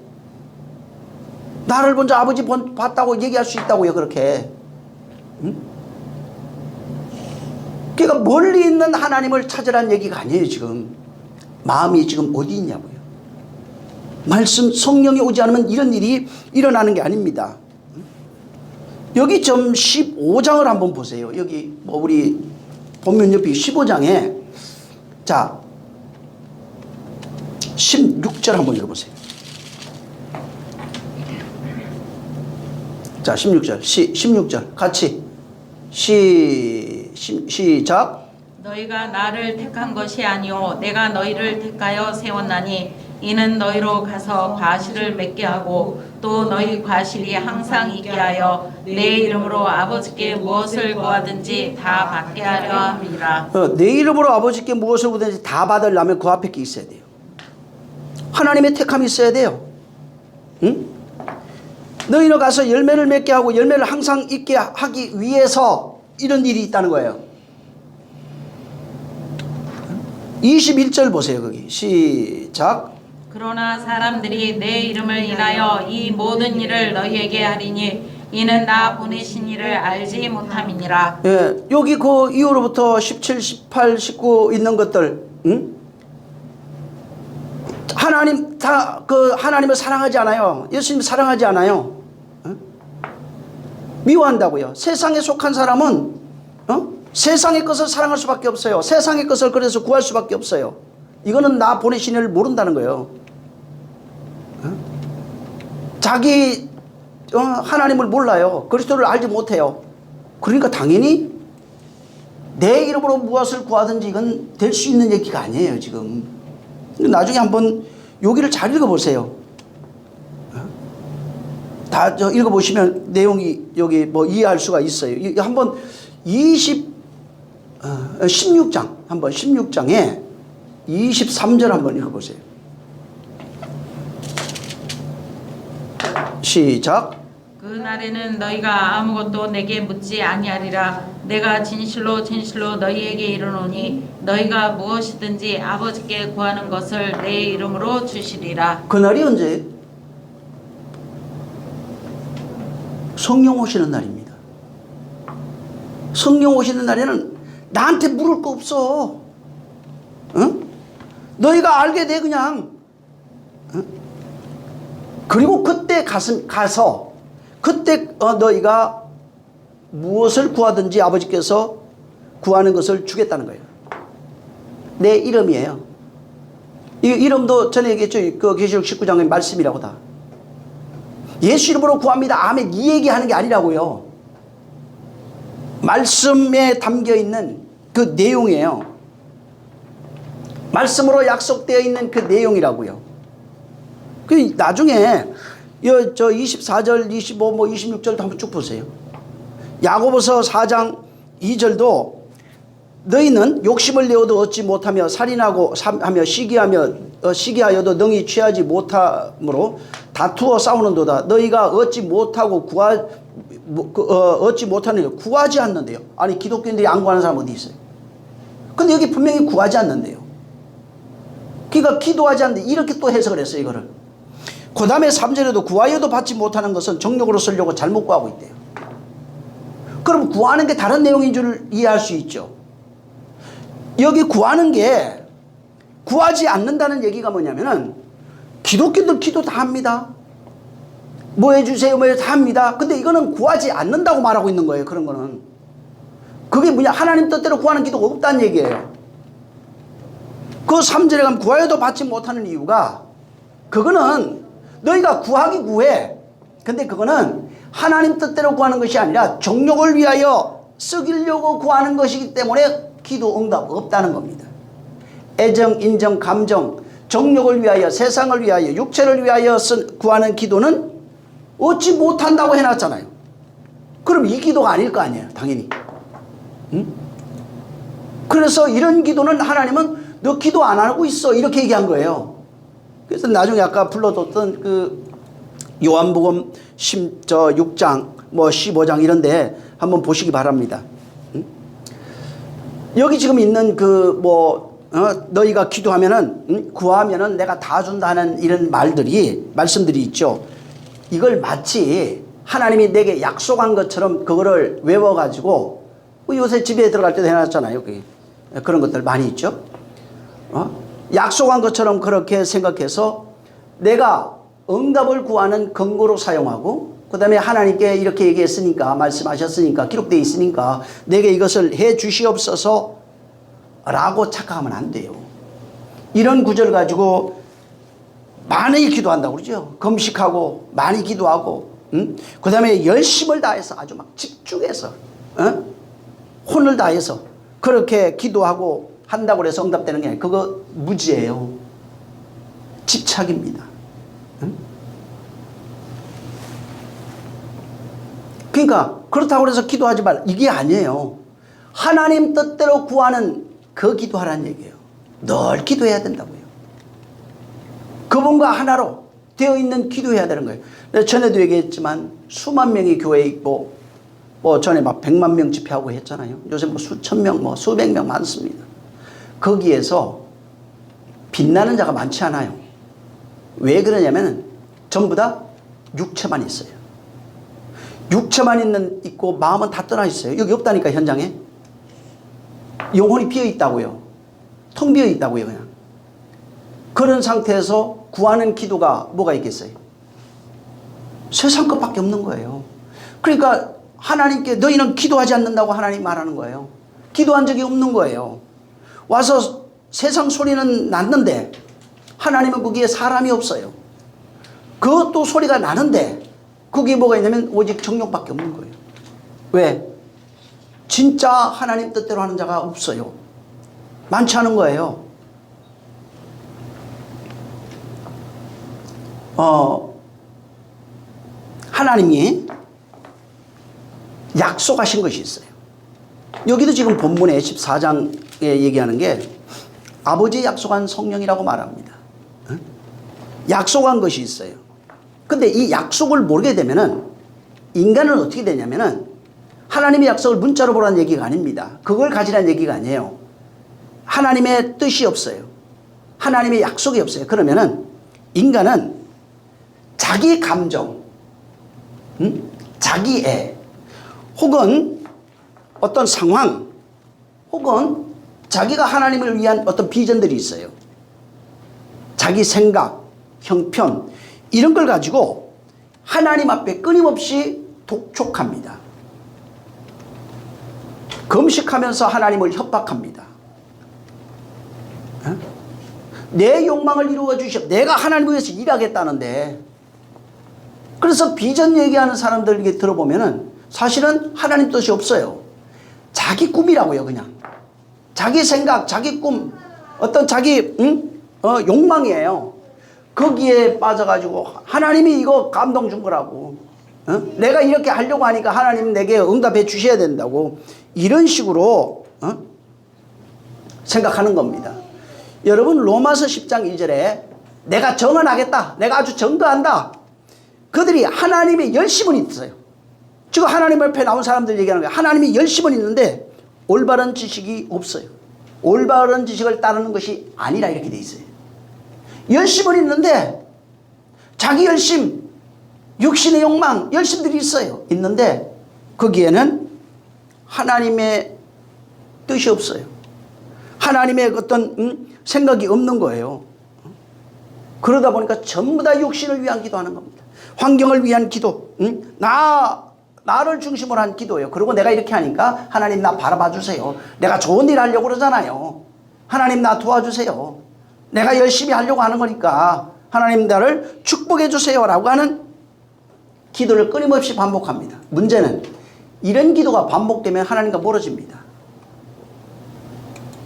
나를 먼저 아버지 봤다고 얘기할 수 있다고요. 그렇게. 응? 그러니까 멀리 있는 하나님을 찾으라는 얘기가 아니에요. 지금 마음이 지금 어디 있냐고요. 말씀, 성령이 오지 않으면 이런 일이 일어나는 게 아닙니다. 여기 좀 15장을 한번 보세요. 여기 뭐 우리 본문 옆에 15장에 자 16절 한번 읽어보세요. 자 16절 16절 같이 시작. 너희가 나를 택한 것이 아니요 내가 너희를 택하여 세웠나니 이는 너희로 가서 과실을 맺게 하고 또 너희 과실이 항상 있게 하여 내 이름으로 아버지께 무엇을 구하든지 다 받게 하려 함이라. 내 이름으로 아버지께 무엇을 구하든지 다 받으려면 그 앞에 게 있어야 돼요. 하나님의 택함이 있어야 돼요. 응? 너희는 가서 열매를 맺게 하고 열매를 항상 있게 하기 위해서 이런 일이 있다는 거예요. 21절 보세요. 거기 시작. 그러나 사람들이 내 이름을 인하여 이 모든 일을 너희에게 하리니 이는 나 보내신 이를 알지 못함이니라. 예, 여기 그 이후로부터 17, 18, 19 있는 것들, 응? 하나님 다 그 하나님을 사랑하지 않아요. 예수님 사랑하지 않아요. 응? 미워한다고요. 세상에 속한 사람은 세상의 것을 사랑할 수밖에 없어요. 세상의 것을 그래서 구할 수밖에 없어요. 이거는 나 보내신 이를 모른다는 거예요. 자기 하나님을 몰라요. 그리스도를 알지 못해요. 그러니까 당연히 내 이름으로 무엇을 구하든지 이건 될 수 있는 얘기가 아니에요. 지금 나중에 한번 여기를 잘 읽어보세요. 다 읽어보시면 내용이 여기 뭐 이해할 수가 있어요. 한번 16장 한번 16장에 23절 한번 읽어보세요. 시작. 그날에는 너희가 아무것도 내게 묻지 아니하리라. 내가 진실로 진실로 너희에게 이르노니 너희가 무엇이든지 아버지께 구하는 것을 내 이름으로 주시리라. 그날이 언제? 성령 오시는 날입니다. 성령 오시는 날에는 나한테 물을 거 없어. 응? 너희가 알게 돼 그냥. 응? 그리고 그때 가서 그때 너희가 무엇을 구하든지 아버지께서 구하는 것을 주겠다는 거예요. 내 이름이에요. 이 이름도 전에 얘기했죠. 그 계시록 19장의 말씀이라고 다. 예수 이름으로 구합니다. 아멘. 이 얘기하는 게 아니라고요. 말씀에 담겨 있는 그 내용이에요. 말씀으로 약속되어 있는 그 내용이라고요. 그 나중에 저 24절, 25, 뭐 26절도 한번 쭉 보세요. 야고보서 4장 2절도 너희는 욕심을 내어도 얻지 못하며 살인하고 하며 시기하여도 능히 취하지 못하므로 다투어 싸우는도다. 너희가 얻지 못하고 얻지 못하는 일 구하지 않는데요. 아니 기독교인들이 안 구하는 사람 어디 있어요? 근데 여기 분명히 구하지 않는데요. 그러니까 기도하지 않는데 이렇게 또 해석을 했어요. 이거를. 그 다음에 3절에도 구하여도 받지 못하는 것은 정욕으로 쓰려고 잘못 구하고 있대요. 그럼 구하는 게 다른 내용인 줄 이해할 수 있죠. 여기 구하는 게 구하지 않는다는 얘기가 뭐냐면은 기독교인들 기도 다 합니다. 뭐 해주세요 뭐 다 합니다. 근데 이거는 구하지 않는다고 말하고 있는 거예요. 그런 거는. 그게 뭐냐, 하나님 뜻대로 구하는 기도가 없다는 얘기예요. 그 3절에 가면 구하여도 받지 못하는 이유가, 그거는 너희가 구하기 구해. 근데 그거는 하나님 뜻대로 구하는 것이 아니라 정욕을 위하여 쓰기려고 구하는 것이기 때문에 기도 응답 없다는 겁니다. 애정, 인정, 감정, 정욕을 위하여, 세상을 위하여, 육체를 위하여 구하는 기도는 얻지 못한다고 해놨잖아요. 그럼 이 기도가 아닐 거 아니에요, 당연히. 응? 그래서 이런 기도는 하나님은 너 기도 안 하고 있어 이렇게 얘기한 거예요. 그래서 나중에 아까 불러뒀던 그 요한복음 6장 뭐 15장 이런데 한번 보시기 바랍니다. 응? 여기 지금 있는 너희가 기도하면은 구하면은 내가 다 준다는 이런 말씀들이 있죠. 이걸 마치 하나님이 내게 약속한 것처럼 그거를 외워가지고 요새 집에 들어갈 때도 해놨잖아요. 그런 것들 많이 있죠. 약속한 것처럼 그렇게 생각해서 내가 응답을 구하는 근거로 사용하고, 그 다음에 하나님께 이렇게 얘기했으니까, 말씀하셨으니까, 기록되어 있으니까 내게 이것을 해 주시옵소서 라고 착각하면 안 돼요. 이런 구절을 가지고 많이 기도한다고 그러죠. 금식하고 많이 기도하고, 그 다음에 열심을 다해서 아주 막 집중해서 혼을 다해서 그렇게 기도하고 한다고 해서 응답되는 게 아니에요. 그거 무지예요. 집착입니다. 그러니까 그렇다고 해서 기도하지 말라 이게 아니에요. 하나님 뜻대로 구하는 그 기도하라는 얘기예요. 늘 기도해야 된다고요. 그분과 하나로 되어 있는 기도해야 되는 거예요. 전에도 얘기했지만 수만 명이 교회에 있고 전에 막 100만 명 집회하고 했잖아요. 요새 수천 명, 수백 명 많습니다. 거기에서 빛나는 자가 많지 않아요. 왜 그러냐면 전부 다 육체만 있어요. 육체만 있고 마음은 다 떠나 있어요. 여기 없다니까, 현장에. 영혼이 비어 있다고요. 텅 비어 있다고요, 그냥. 그런 상태에서 구하는 기도가 뭐가 있겠어요? 세상 것밖에 없는 거예요. 그러니까 하나님께 너희는 기도하지 않는다고 하나님 말하는 거예요. 기도한 적이 없는 거예요. 와서 세상 소리는 났는데 하나님은 거기에 사람이 없어요. 그것도 소리가 나는데 그게 뭐가 있냐면 오직 정욕밖에 없는 거예요. 왜? 진짜 하나님 뜻대로 하는 자가 없어요. 많지 않은 거예요. 하나님이 약속하신 것이 있어요. 여기도 지금 본문에 14장에 얘기하는 게 아버지의 약속한 성령이라고 말합니다. 약속한 것이 있어요. 근데 이 약속을 모르게 되면은 인간은 어떻게 되냐면은 하나님의 약속을 문자로 보라는 얘기가 아닙니다. 그걸 가지라는 얘기가 아니에요. 하나님의 뜻이 없어요. 하나님의 약속이 없어요. 그러면은 인간은 자기 감정, 자기 애, 혹은 어떤 상황, 혹은 자기가 하나님을 위한 어떤 비전들이 있어요. 자기 생각, 형편, 이런 걸 가지고 하나님 앞에 끊임없이 독촉합니다. 금식하면서 하나님을 협박합니다. 내 욕망을 이루어 주시오. 내가 하나님을 위해서 일하겠다는데. 그래서 비전 얘기하는 사람들에게 들어보면은 사실은 하나님 뜻이 없어요. 자기 꿈이라고요, 그냥. 자기 생각, 자기 꿈, 어떤 자기 욕망이에요. 거기에 빠져가지고 하나님이 이거 감동 준 거라고. 내가 이렇게 하려고 하니까 하나님 내게 응답해 주셔야 된다고. 이런 식으로 생각하는 겁니다. 여러분 로마서 10장 1절에 내가 정언하겠다. 내가 아주 증거한다. 그들이 하나님의 열심은 있어요. 지금 하나님 앞에 나온 사람들 얘기하는 거예요. 하나님이 열심은 있는데 올바른 지식이 없어요. 올바른 지식을 따르는 것이 아니라 이렇게 돼 있어요. 열심은 있는데 자기 열심, 육신의 욕망, 열심들이 있어요. 있는데 거기에는 하나님의 뜻이 없어요. 하나님의 어떤 생각이 없는 거예요. 그러다 보니까 전부 다 육신을 위한 기도하는 겁니다. 환경을 위한 기도, 나를 중심으로 한 기도예요. 그리고 내가 이렇게 하니까 하나님 나 바라봐 주세요. 내가 좋은 일 하려고 그러잖아요. 하나님 나 도와주세요. 내가 열심히 하려고 하는 거니까 하나님 나를 축복해 주세요라고 하는 기도를 끊임없이 반복합니다. 문제는 이런 기도가 반복되면 하나님과 멀어집니다.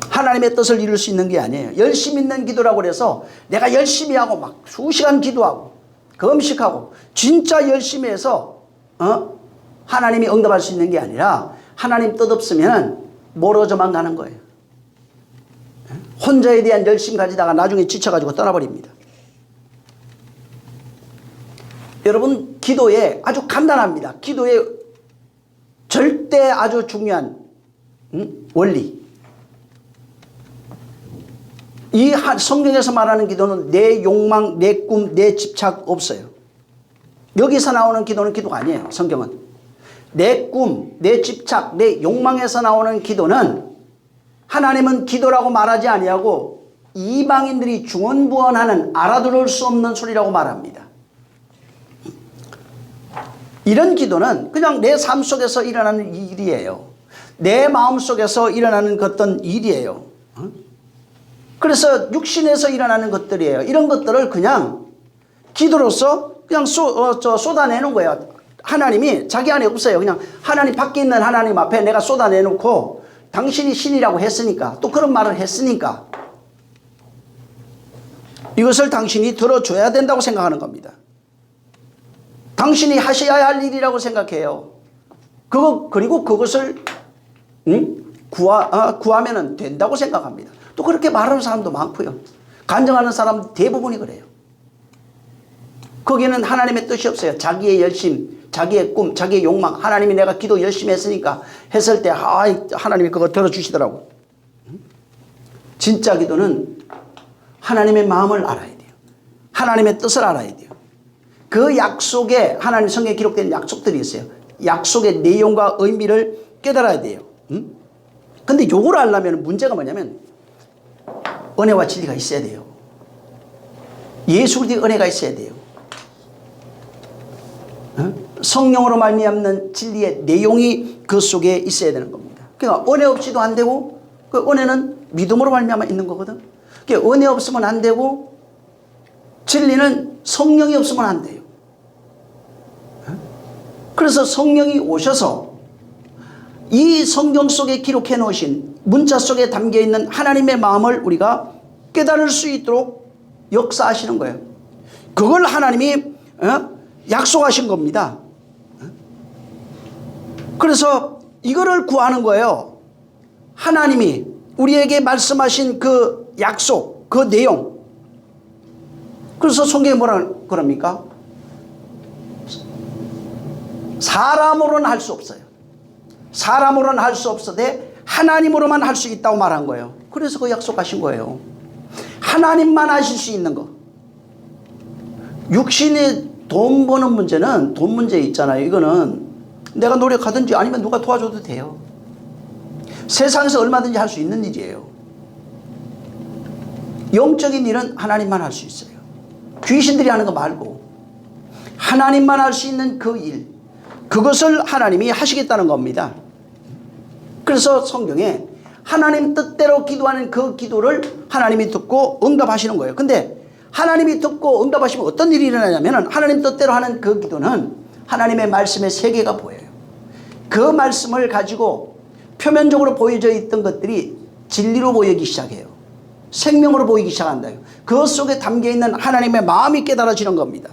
하나님의 뜻을 이룰 수 있는 게 아니에요. 열심 있는 기도라고 해서 내가 열심히 하고 막 수시간 기도하고 금식하고 진짜 열심히 해서 하나님이 응답할 수 있는 게 아니라 하나님 뜻 없으면 멀어져만 가는 거예요. 혼자에 대한 열심 가지다가 나중에 지쳐가지고 떠나버립니다. 여러분 기도에 아주 간단합니다. 기도에 절대 아주 중요한 원리. 이 성경에서 말하는 기도는 내 욕망, 내 꿈, 내 집착 없어요. 여기서 나오는 기도는 기도가 아니에요. 성경은 내 꿈, 내 집착, 내 욕망에서 나오는 기도는 하나님은 기도라고 말하지 아니하고 이방인들이 중언부언하는 알아들을 수 없는 소리라고 말합니다. 이런 기도는 그냥 내 삶 속에서 일어나는 일이에요. 내 마음 속에서 일어나는 어떤 일이에요. 그래서 육신에서 일어나는 것들이에요. 이런 것들을 그냥 기도로서 그냥 쏟아내는 거예요. 하나님이 자기 안에 없어요. 그냥 하나님 밖에 있는 하나님 앞에 내가 쏟아내놓고 당신이 신이라고 했으니까 또 그런 말을 했으니까 이것을 당신이 들어줘야 된다고 생각하는 겁니다. 당신이 하셔야 할 일이라고 생각해요. 그리고 그것을 구하면 된다고 생각합니다. 또 그렇게 말하는 사람도 많고요. 간증하는 사람 대부분이 그래요. 거기는 하나님의 뜻이 없어요. 자기의 열심, 자기의 꿈, 자기의 욕망. 하나님이 내가 기도 열심히 했으니까 했을 때 하나님이 그거 들어주시더라고. 진짜 기도는 하나님의 마음을 알아야 돼요. 하나님의 뜻을 알아야 돼요. 그 약속에 하나님 성경에 기록된 약속들이 있어요. 약속의 내용과 의미를 깨달아야 돼요. 근데 요걸 알려면 문제가 뭐냐면 은혜와 진리가 있어야 돼요. 예수 그리스도의 은혜가 있어야 돼요. 성령으로 말미암는 진리의 내용이 그 속에 있어야 되는 겁니다. 그러니까 은혜 없이도 안 되고 그 은혜는 믿음으로 말미암아 있는 거거든. 그러니까 은혜 없으면 안 되고 진리는 성령이 없으면 안 돼요. 그래서 성령이 오셔서 이 성경 속에 기록해 놓으신 문자 속에 담겨있는 하나님의 마음을 우리가 깨달을 수 있도록 역사하시는 거예요. 그걸 하나님이 약속하신 겁니다. 그래서 이거를 구하는 거예요. 하나님이 우리에게 말씀하신 그 약속, 그 내용. 그래서 성경에 뭐라 그럽니까? 사람으로는 할 수 없어요. 사람으로는 할 수 없어도 하나님으로만 할 수 있다고 말한 거예요. 그래서 그 약속하신 거예요. 하나님만 하실 수 있는 거. 육신의 돈 버는 문제는 돈 문제 있잖아요. 이거는 내가 노력하든지 아니면 누가 도와줘도 돼요. 세상에서 얼마든지 할 수 있는 일이에요. 영적인 일은 하나님만 할 수 있어요. 귀신들이 하는 거 말고 하나님만 할 수 있는 그 일, 그것을 하나님이 하시겠다는 겁니다. 그래서 성경에 하나님 뜻대로 기도하는 그 기도를 하나님이 듣고 응답하시는 거예요. 근데 하나님이 듣고 응답하시면 어떤 일이 일어나냐면 하나님 뜻대로 하는 그 기도는 하나님의 말씀의 세계가 보여요. 그 말씀을 가지고 표면적으로 보여져 있던 것들이 진리로 보이기 시작해요. 생명으로 보이기 시작한다. 그 속에 담겨있는 하나님의 마음이 깨달아지는 겁니다.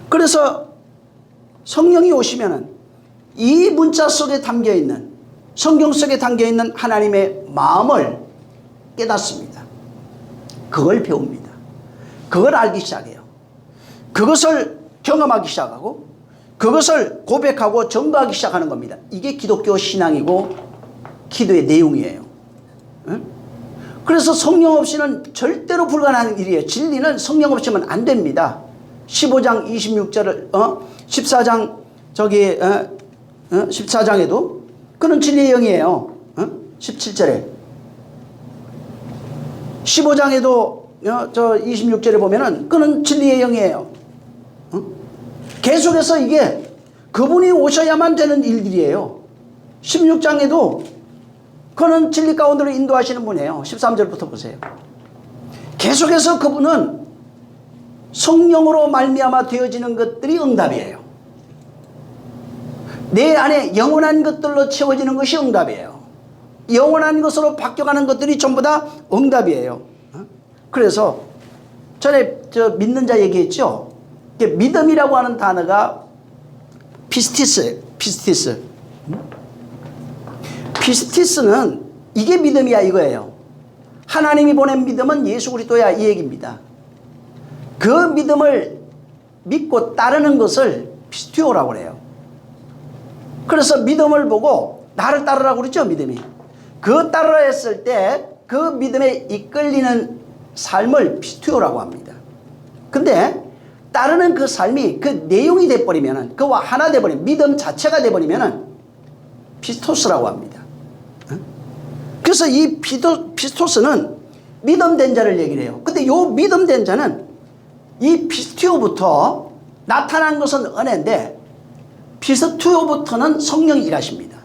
그래서 성령이 오시면은 이 문자 속에 담겨있는 성경 속에 담겨있는 하나님의 마음을 깨닫습니다. 그걸 배웁니다. 그걸 알기 시작해요. 그것을 경험하기 시작하고 그것을 고백하고 전도하기 시작하는 겁니다. 이게 기독교 신앙이고 기도의 내용이에요. 응? 그래서 성령 없이는 절대로 불가능한 일이에요. 진리는 성령 없이면 안 됩니다. 15장 26절을 14장 14장에도 그는 진리의 영이에요. 17절에 15장에도 26절에 보면은 그는 진리의 영이에요. 계속해서 이게 그분이 오셔야만 되는 일들이에요. 16장에도 그는 진리 가운데로 인도하시는 분이에요. 13절부터 보세요. 계속해서 그분은 성령으로 말미암아 되어지는 것들이 응답이에요. 내 안에 영원한 것들로 채워지는 것이 응답이에요. 영원한 것으로 바뀌어가는 것들이 전부 다 응답이에요. 그래서 전에 믿는 자 얘기했죠. 믿음이라고 하는 단어가 피스티스예요. 피스티스는 이게 믿음이야 이거예요. 하나님이 보낸 믿음은 예수 그리스도야 이 얘기입니다. 그 믿음을 믿고 따르는 것을 피스티오라고 그래요. 그래서 믿음을 보고 나를 따르라고 그러죠. 믿음이. 그 따르라 했을 때 그 믿음에 이끌리는 삶을 피스티오라고 합니다. 근데 따르는 그 삶이 그 내용이 돼버리면은 그와 하나 돼버리면 믿음 자체가 돼버리면은 피스토스라고 합니다. 그래서 이 피스토스는 믿음된 자를 얘기를 해요. 근데 요 믿음된 자는 이 피스티오부터 나타난 것은 은혜인데 피스티오부터는 성령이 일하십니다.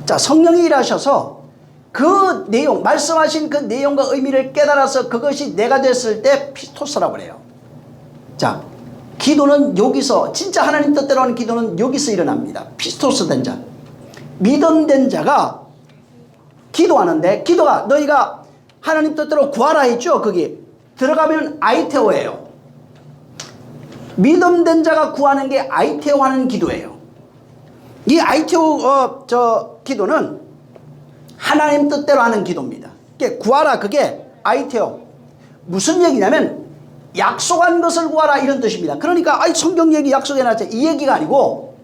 자, 성령이 일하셔서 그 내용, 말씀하신 그 내용과 의미를 깨달아서 그것이 내가 됐을 때 피스토스라고 그래요. 자, 기도는 여기서, 진짜 하나님 뜻대로 하는 기도는 여기서 일어납니다. 피스토스 된 자. 믿음된 자가 기도하는데, 기도가 너희가 하나님 뜻대로 구하라 했죠? 거기 들어가면 아이테오예요. 믿음된 자가 구하는 게 아이테오 하는 기도예요. 이 아이테오 기도는 하나님 뜻대로 하는 기도입니다. 구하라, 그게 아이테오. 무슨 얘기냐면 약속한 것을 구하라 이런 뜻입니다. 그러니까 성경 얘기 약속해놨죠. 이 얘기가 아니고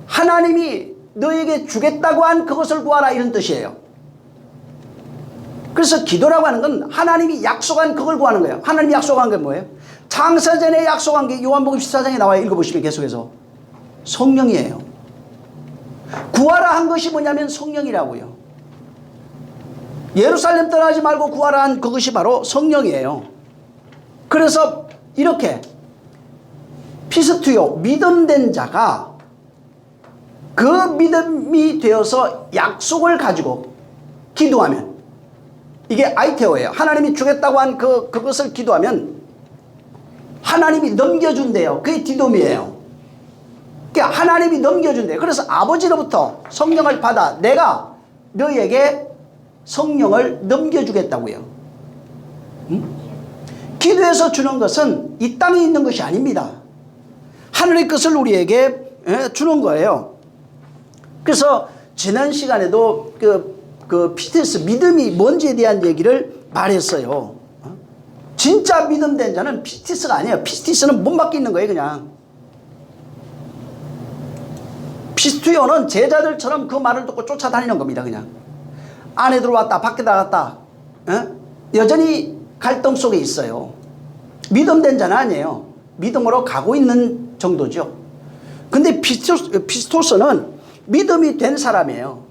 하나님이 너에게 주겠다고 한 그것을 구하라 이런 뜻이에요. 그래서 기도라고 하는 건 하나님이 약속한 그걸 구하는 거예요. 하나님이 약속한 게 뭐예요? 창세전에 약속한 게 요한복음 14장에 나와요. 읽어보시면 계속해서 성령이에요. 구하라 한 것이 뭐냐면 성령이라고요. 예루살렘 떠나지 말고 구하라 한 그것이 바로 성령이에요. 그래서 이렇게 피스투요, 믿음된 자가 그 믿음이 되어서 약속을 가지고 기도하면 이게 아이테오예요. 하나님이 주겠다고 한 그것을 기도하면 하나님이 넘겨준대요. 그게 디돔이에요. 그러니까 하나님이 넘겨준대요. 그래서 아버지로부터 성령을 받아 내가 너에게 성령을 넘겨주겠다고요. 기도해서 주는 것은 이 땅에 있는 것이 아닙니다. 하늘의 것을 우리에게 주는 거예요. 그래서 지난 시간에도 그 피스티스 믿음이 뭔지에 대한 얘기를 말했어요. 진짜 믿음된 자는 피스티스가 아니에요. 피스티스는 못 맡기는 거예요, 그냥. 피스투요는 제자들처럼 그 말을 듣고 쫓아다니는 겁니다, 그냥. 안에 들어왔다, 밖에 나갔다. 여전히 갈등 속에 있어요. 믿음된 자는 아니에요. 믿음으로 가고 있는 정도죠. 근데 피스토스는 믿음이 된 사람이에요.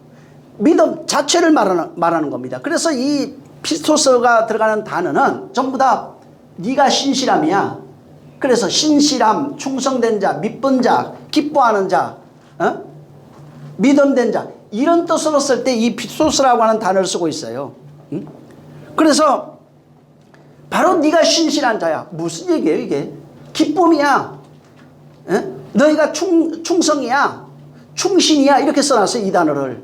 믿음 자체를 말하는 겁니다. 그래서 이 피스토스가 들어가는 단어는 전부 다 네가 신실함이야. 그래서 신실함, 충성된 자, 믿은 자, 기뻐하는 자, 믿음된 자, 이런 뜻으로 쓸 때 이 피스토스라고 하는 단어를 쓰고 있어요. 그래서 바로 네가 신실한 자야. 무슨 얘기예요 이게? 기쁨이야. 너희가 충성이야. 충신이야. 이렇게 써놨어요, 이 단어를.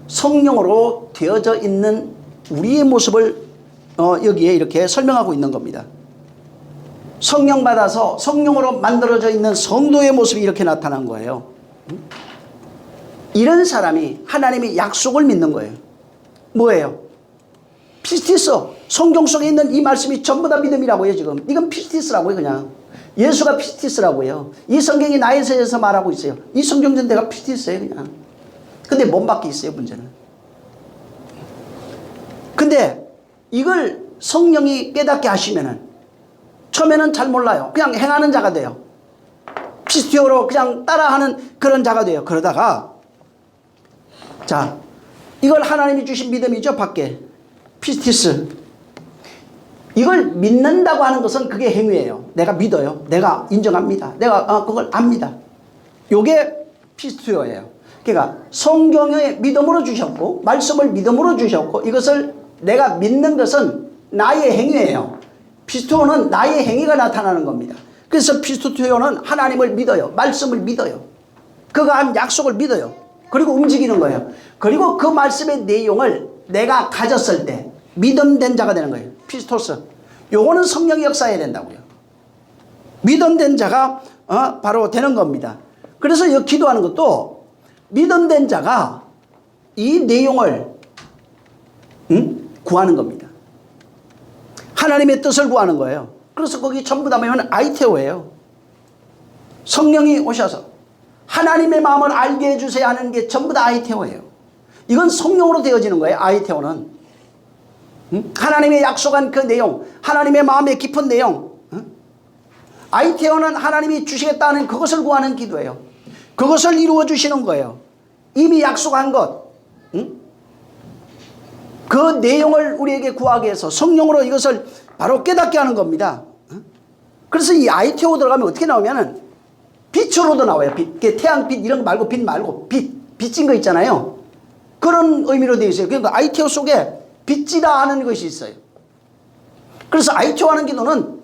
성령으로 되어져 있는 우리의 모습을 여기에 이렇게 설명하고 있는 겁니다. 성령 받아서 성령으로 만들어져 있는 성도의 모습이 이렇게 나타난 거예요. 이런 사람이 하나님의 약속을 믿는 거예요. 뭐예요? 피스티스. 성경 속에 있는 이 말씀이 전부 다 믿음이라고요, 지금. 이건 피스티스라고요, 그냥. 예수가 피스티스라고요. 이 성경이 나에 대해서 말하고 있어요. 이 성경 전체가 피스티스예요, 그냥. 근데 몸 밖에 있어요, 문제는. 근데 이걸 성령이 깨닫게 하시면은 처음에는 잘 몰라요. 그냥 행하는 자가 돼요. 피스티오로 그냥 따라하는 그런 자가 돼요. 그러다가 자, 이걸 하나님이 주신 믿음이죠, 밖에. 피스티스. 이걸 믿는다고 하는 것은 그게 행위예요. 내가 믿어요. 내가 인정합니다. 내가 그걸 압니다. 요게 피스티오예요. 그러니까 성경의 믿음으로 주셨고 말씀을 믿음으로 주셨고 이것을 내가 믿는 것은 나의 행위예요. 피스티오는 나의 행위가 나타나는 겁니다. 그래서 피스티오는 하나님을 믿어요. 말씀을 믿어요. 그가 한 약속을 믿어요. 그리고 움직이는 거예요. 그리고 그 말씀의 내용을 내가 가졌을 때 믿음된 자가 되는 거예요. 피스토스. 요거는 성령의 역사해야 된다고요. 믿음된 자가 바로 되는 겁니다. 그래서 이 기도하는 것도 믿음된 자가 이 내용을 구하는 겁니다. 하나님의 뜻을 구하는 거예요. 그래서 거기 전부 다 보면 아이테오예요. 성령이 오셔서 하나님의 마음을 알게 해주세요 하는 게 전부 다 아이테오예요. 이건 성령으로 되어지는 거예요. 아이테오는. 하나님의 약속한 그 내용, 하나님의 마음의 깊은 내용. 아이테오는 하나님이 주시겠다는 그것을 구하는 기도예요. 그것을 이루어 주시는 거예요. 이미 약속한 것. 그 내용을 우리에게 구하게 해서 성령으로 이것을 바로 깨닫게 하는 겁니다. 그래서 이 아이테오 들어가면 어떻게 나오면은 빛으로도 나와요. 빛. 태양빛 이런 거 말고 빛 말고 빛인 거 있잖아요. 그런 의미로 되어 있어요. 그러니까 아이테오 속에 빛이다 하는 것이 있어요. 그래서 아이테오 하는 기도는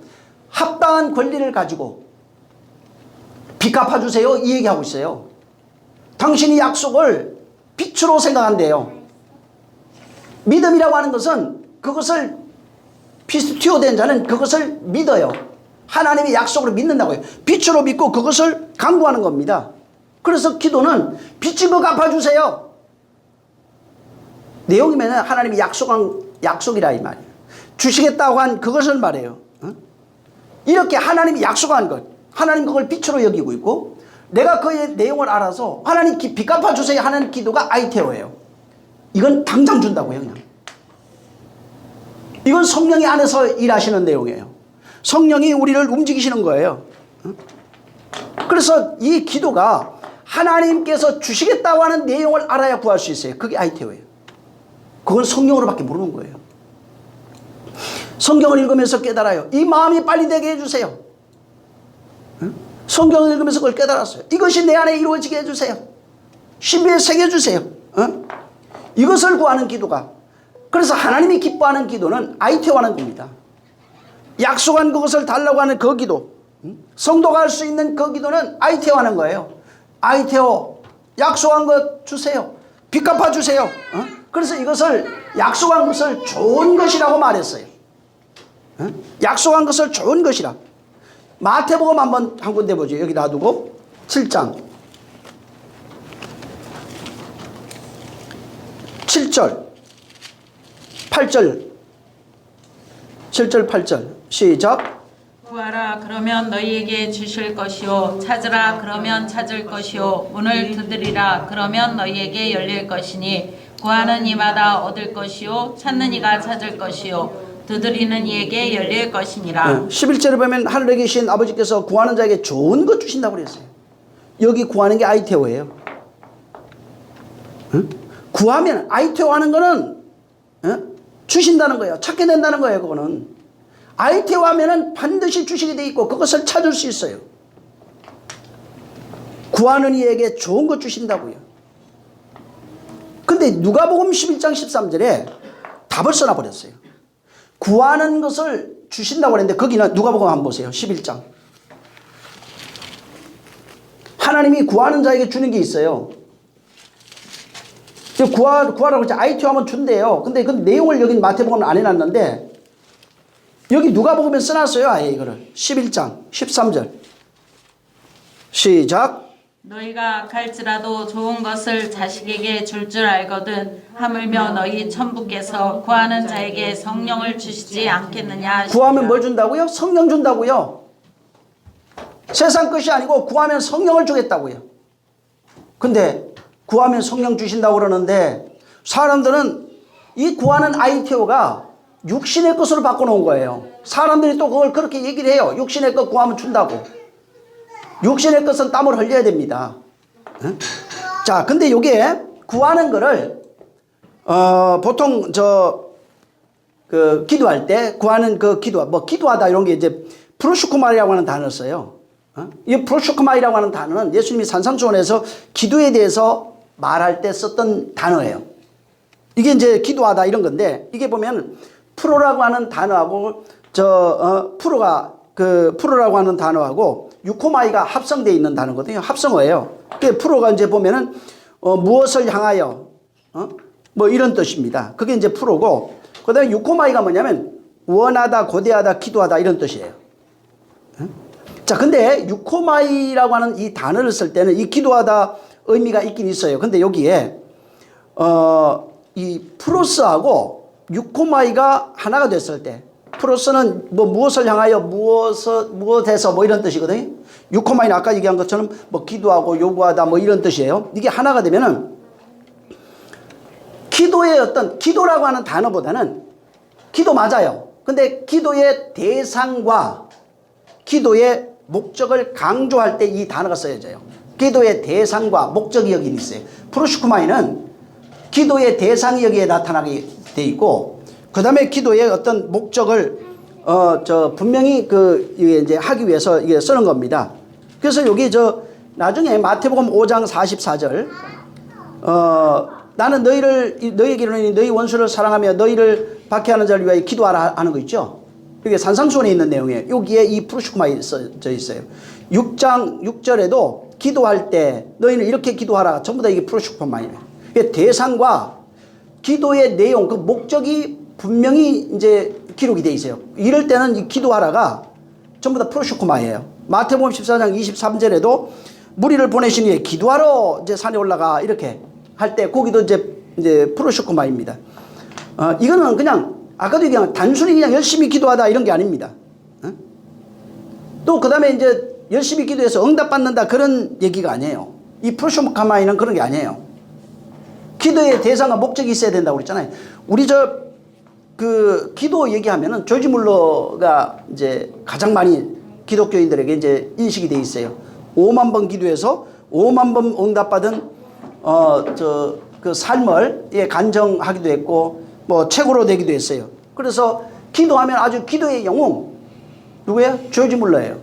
합당한 권리를 가지고 빚 갚아주세요 이 얘기하고 있어요. 당신이 약속을 빛으로 생각한대요. 믿음이라고 하는 것은 그것을 피스티오 된 자는 그것을 믿어요. 하나님의 약속으로 믿는다고요. 빛으로 믿고 그것을 강구하는 겁니다. 그래서 기도는 빚진 거 갚아주세요. 내용이면 하나님이 약속한 약속이라 이 말이에요. 주시겠다고 한 그것을 말해요. 이렇게 하나님이 약속한 것, 하나님 그걸 빛으로 여기고 있고 내가 그의 내용을 알아서 하나님 빚 갚아주세요 하는 기도가 아이테오예요. 이건 당장 준다고요. 그냥. 이건 성령이 안에서 일하시는 내용이에요. 성령이 우리를 움직이시는 거예요. 그래서 이 기도가 하나님께서 주시겠다고 하는 내용을 알아야 구할 수 있어요. 그게 아이테오예요. 그건 성령으로밖에 모르는 거예요. 성경을 읽으면서 깨달아요. 이 마음이 빨리 되게 해주세요. 성경을 읽으면서 그걸 깨달았어요. 이것이 내 안에 이루어지게 해주세요. 신비에 새겨주세요. 이것을 구하는 기도가. 그래서 하나님이 기뻐하는 기도는 아이테오하는 겁니다. 약속한 그것을 달라고 하는 그 기도. 성도가 할 수 있는 그 기도는 아이테오하는 거예요. 아이테오 약속한 것 주세요. 빚 갚아주세요. 그래서 이것을 약속한 것을 좋은 것이라고 말했어요. 약속한 것을 좋은 것이라. 마태복음 한번 한 군데 보죠. 여기 놔두고 7장 7절 8절 7절 8절 시작. 구하라 그러면 너희에게 주실 것이요 찾으라 그러면 찾을 것이요 문을 두드리라 그러면 너희에게 열릴 것이니 구하는 이마다 얻을 것이요 찾는 이가 찾을 것이요 두드리는 이에게 열릴 것이니라. 11절에 보면 하늘에 계신 아버지께서 구하는 자에게 좋은 것 주신다고 그랬어요. 여기 구하는 게 아이테오예요. 구하면 아이테오 하는 거는 주신다는 거예요. 찾게 된다는 거예요. 그거는 아이테오 하면은 반드시 주시게 돼 있고 그것을 찾을 수 있어요. 구하는 이에게 좋은 것 주신다고요. 근데 누가복음 11장 13절에 답을 써놔버렸어요. 구하는 것을 주신다고 그랬는데 거기는 누가복음 한번 보세요. 11장. 하나님이 구하는 자에게 주는 게 있어요. 구하라고 이제 아이테오 하면 준대요. 근데 그 내용을 여기 마태복음은 안 해놨는데 여기 누가복음에 써놨어요. 아예 이거를 11장 13절 시작. 너희가 갈지라도 좋은 것을 자식에게 줄 줄 알거든 하물며 너희 천부께서 구하는 자에게 성령을 주시지 않겠느냐 하시니라. 구하면 뭘 준다고요? 성령 준다고요. 세상 것이 아니고 구하면 성령을 주겠다고요. 근데 구하면 성령 주신다고 그러는데 사람들은 이 구하는 ITO가 육신의 것으로 바꿔놓은 거예요. 사람들이 또 그걸 그렇게 얘기를 해요. 육신의 것 구하면 준다고. 육신의 것은 땀을 흘려야 됩니다. 응? 자, 근데 요게 구하는 거를 보통 기도할 때 구하는 그 기도하다 이런 게 이제 프로슈크마이라고 하는 단어를 써요. 이 프로슈크마이라고 하는 단어는 예수님이 산상수훈에서 기도에 대해서 말할 때 썼던 단어예요. 이게 이제 기도하다 이런 건데 이게 보면 프로라고 하는 단어하고 프로라고 하는 단어하고 유코마이가 합성되어 있는 단어거든요. 합성어예요. 그 프로가 이제 보면은 무엇을 향하여 뭐 이런 뜻입니다. 그게 이제 프로고 그다음에 유코마이가 뭐냐면 원하다, 고대하다, 기도하다 이런 뜻이에요. 자, 근데 유코마이라고 하는 이 단어를 쓸 때는 이 기도하다 의미가 있긴 있어요. 근데 여기에 이 프로스하고 유코마이가 하나가 됐을 때 프로스는 뭐 무엇을 향하여 무엇에서 뭐 이런 뜻이거든요. 유코마이는 아까 얘기한 것처럼 뭐 기도하고 요구하다 뭐 이런 뜻이에요. 이게 하나가 되면은 기도의 기도라고 하는 단어보다는 기도 맞아요. 근데 기도의 대상과 기도의 목적을 강조할 때 이 단어가 쓰여져요. 기도의 대상과 목적이 여기 있어요. 프로슈크마이는 기도의 대상이 여기에 나타나게 돼 있고, 그 다음에 기도의 어떤 목적을 분명히 이게 이제 하기 위해서 이게 쓰는 겁니다. 그래서 여기 나중에 마태복음 5장 44절 나는 너희에게 이르노니 너희 원수를 사랑하며 너희를 박해하는 자를 위하여 기도하라 하는 거 있죠. 이게 산상수훈에 있는 내용이에요. 여기에 이 프로슈크마이 써져 있어요. 6장 6절에도 기도할 때 너희는 이렇게 기도하라. 전부 다 이게 프로슈크마이예요. 이게 대상과 기도의 내용, 그 목적이 분명히 이제 기록이 돼 있어요. 이럴 때는 이 기도하라가 전부 다 프로슈크마이예요. 마태복음 14장 23절에도 무리를 보내신 후에 기도하러 이제 산에 올라가 이렇게 할 때 거기도 이제 프로슈크마입니다. 이거는 그냥 아까도 얘기한 단순히 그냥 열심히 기도하다 이런 게 아닙니다. 또 그 다음에 이제 열심히 기도해서 응답받는다 그런 얘기가 아니에요. 이 프로슈크마이는 그런 게 아니에요. 기도의 대상과 목적이 있어야 된다고 그랬잖아요. 우리 기도 얘기하면은 조지 물러가 이제 가장 많이 기독교인들에게 이제 인식이 돼 있어요. 5만 번 기도해서 5만 번 응답받은 그 삶을 간증하기도 했고 뭐 책으로 되기도 했어요. 그래서 기도하면 아주 기도의 영웅 누구예요? 조지 물러예요.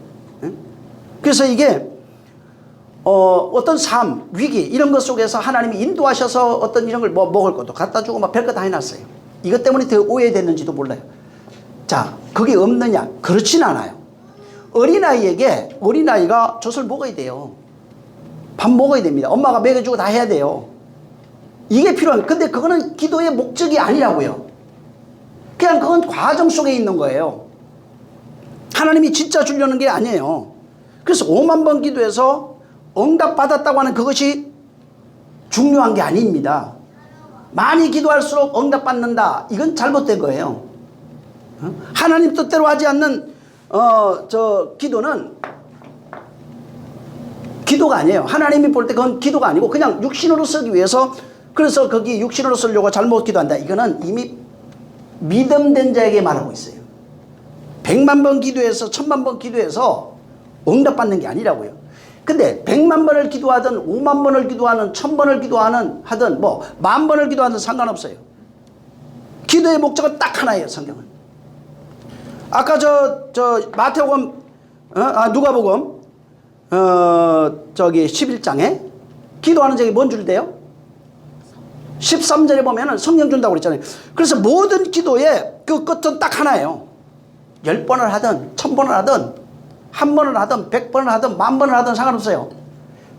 그래서 이게 어떤 삶, 위기 이런 것 속에서 하나님이 인도하셔서 어떤 이런 걸 뭐 먹을 것도 갖다 주고 막 별거 다 해놨어요. 이것 때문에 더 오해됐는지도 몰라요. 자, 그게 없느냐? 그렇진 않아요. 어린아이가 젖을 먹어야 돼요. 밥 먹어야 됩니다. 엄마가 먹여주고 다 해야 돼요. 이게 필요한. 근데 그거는 기도의 목적이 아니라고요. 그냥 그건 과정 속에 있는 거예요. 하나님이 진짜 주려는 게 아니에요. 그래서 5만 번 기도해서 응답받았다고 하는 그것이 중요한 게 아닙니다. 많이 기도할수록 응답받는다. 이건 잘못된 거예요. 하나님 뜻대로 하지 않는 기도는 기도가 아니에요. 하나님이 볼 때 그건 기도가 아니고 그냥 육신으로 쓰기 위해서 그래서 거기 육신으로 쓰려고 잘못 기도한다. 이거는 이미 믿음된 자에게 말하고 있어요. 100만 번 기도해서 1000만 번 기도해서 응답받는 게 아니라고요. 근데 100만 번을 기도하든 5만 번을 기도하는 1000번을 하든 뭐 10,000번을 기도하든 상관없어요. 기도의 목적은 딱 하나예요. 성경은. 아까 마태복음 누가복음 11장에 기도하는 자에게 뭔 줄대요? 13절에 보면은 성령 준다고 그랬잖아요. 그래서 모든 기도의 그 끝은 딱 하나예요. 10번을 하든 1000번을 하든 1번을 하든 100번을 하든 10,000번을 하든 상관없어요.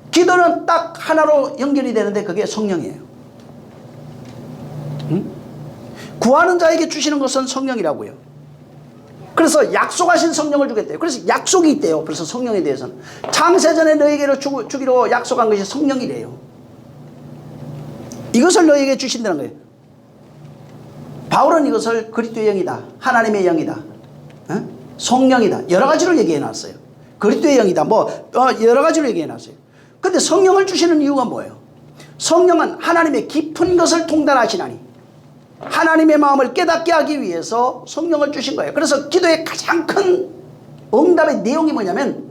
기도는 딱 하나로 연결이 되는데 그게 성령이에요. 구하는 자에게 주시는 것은 성령이라고요. 그래서 약속하신 성령을 주겠대요. 그래서 약속이 있대요. 그래서 성령에 대해서는 창세전에 너에게로 주기로 약속한 것이 성령이래요. 이것을 너에게 주신다는 거예요. 바울은 이것을 그리스도의 영이다, 하나님의 영이다, 성령이다, 여러 가지로 얘기해 놨어요. 그리스도의 영이다, 여러 가지로 얘기해 놨어요. 근데 성령을 주시는 이유가 뭐예요? 성령은 하나님의 깊은 것을 통달하시나니 하나님의 마음을 깨닫게 하기 위해서 성령을 주신 거예요. 그래서 기도의 가장 큰 응답의 내용이 뭐냐면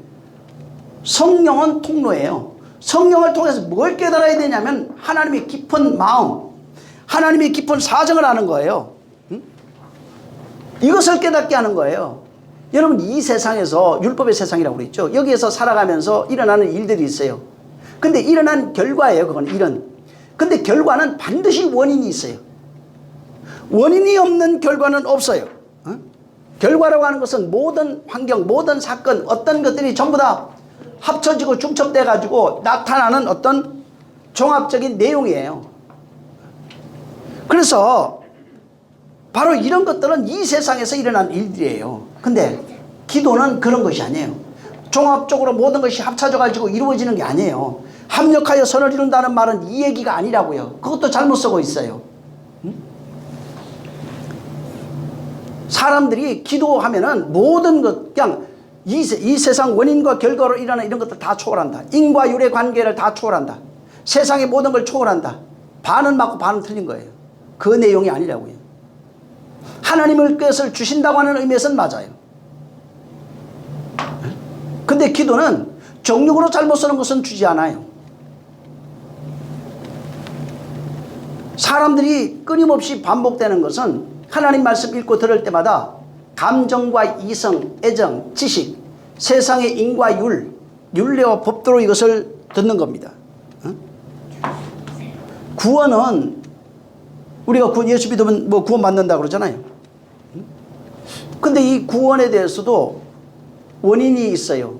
성령은 통로예요. 성령을 통해서 뭘 깨달아야 되냐면 하나님의 깊은 마음, 하나님의 깊은 사정을 아는 거예요. 이것을 깨닫게 하는 거예요. 여러분, 이 세상에서 율법의 세상이라고 그랬죠. 여기에서 살아가면서 일어나는 일들이 있어요. 근데 일어난 결과예요. 그건 일은. 근데 결과는 반드시 원인이 있어요. 원인이 없는 결과는 없어요. 결과라고 하는 것은 모든 환경, 모든 사건, 어떤 것들이 전부 다 합쳐지고 중첩돼 가지고 나타나는 어떤 종합적인 내용이에요. 그래서 바로 이런 것들은 이 세상에서 일어난 일들이에요. 근데 기도는 그런 것이 아니에요. 종합적으로 모든 것이 합쳐져 가지고 이루어지는 게 아니에요. 합력하여 선을 이룬다는 말은 이 얘기가 아니라고요. 그것도 잘못 쓰고 있어요. 사람들이 기도하면은 모든 것, 그냥 이 세상 원인과 결과로 일어나는 이런 것들 다 초월한다. 인과 율의 관계를 다 초월한다. 세상의 모든 걸 초월한다. 반은 맞고 반은 틀린 거예요. 그 내용이 아니라고요. 하나님의 것을 주신다고 하는 의미에서는 맞아요. 근데 기도는 정욕으로 잘못 쓰는 것은 주지 않아요. 사람들이 끊임없이 반복되는 것은 하나님 말씀 읽고 들을 때마다 감정과 이성, 애정, 지식, 세상의 인과 윤례와 법도로 이것을 듣는 겁니다. 구원은 우리가 예수 믿으면 구원 받는다 그러잖아요. 근데 이 구원에 대해서도 원인이 있어요.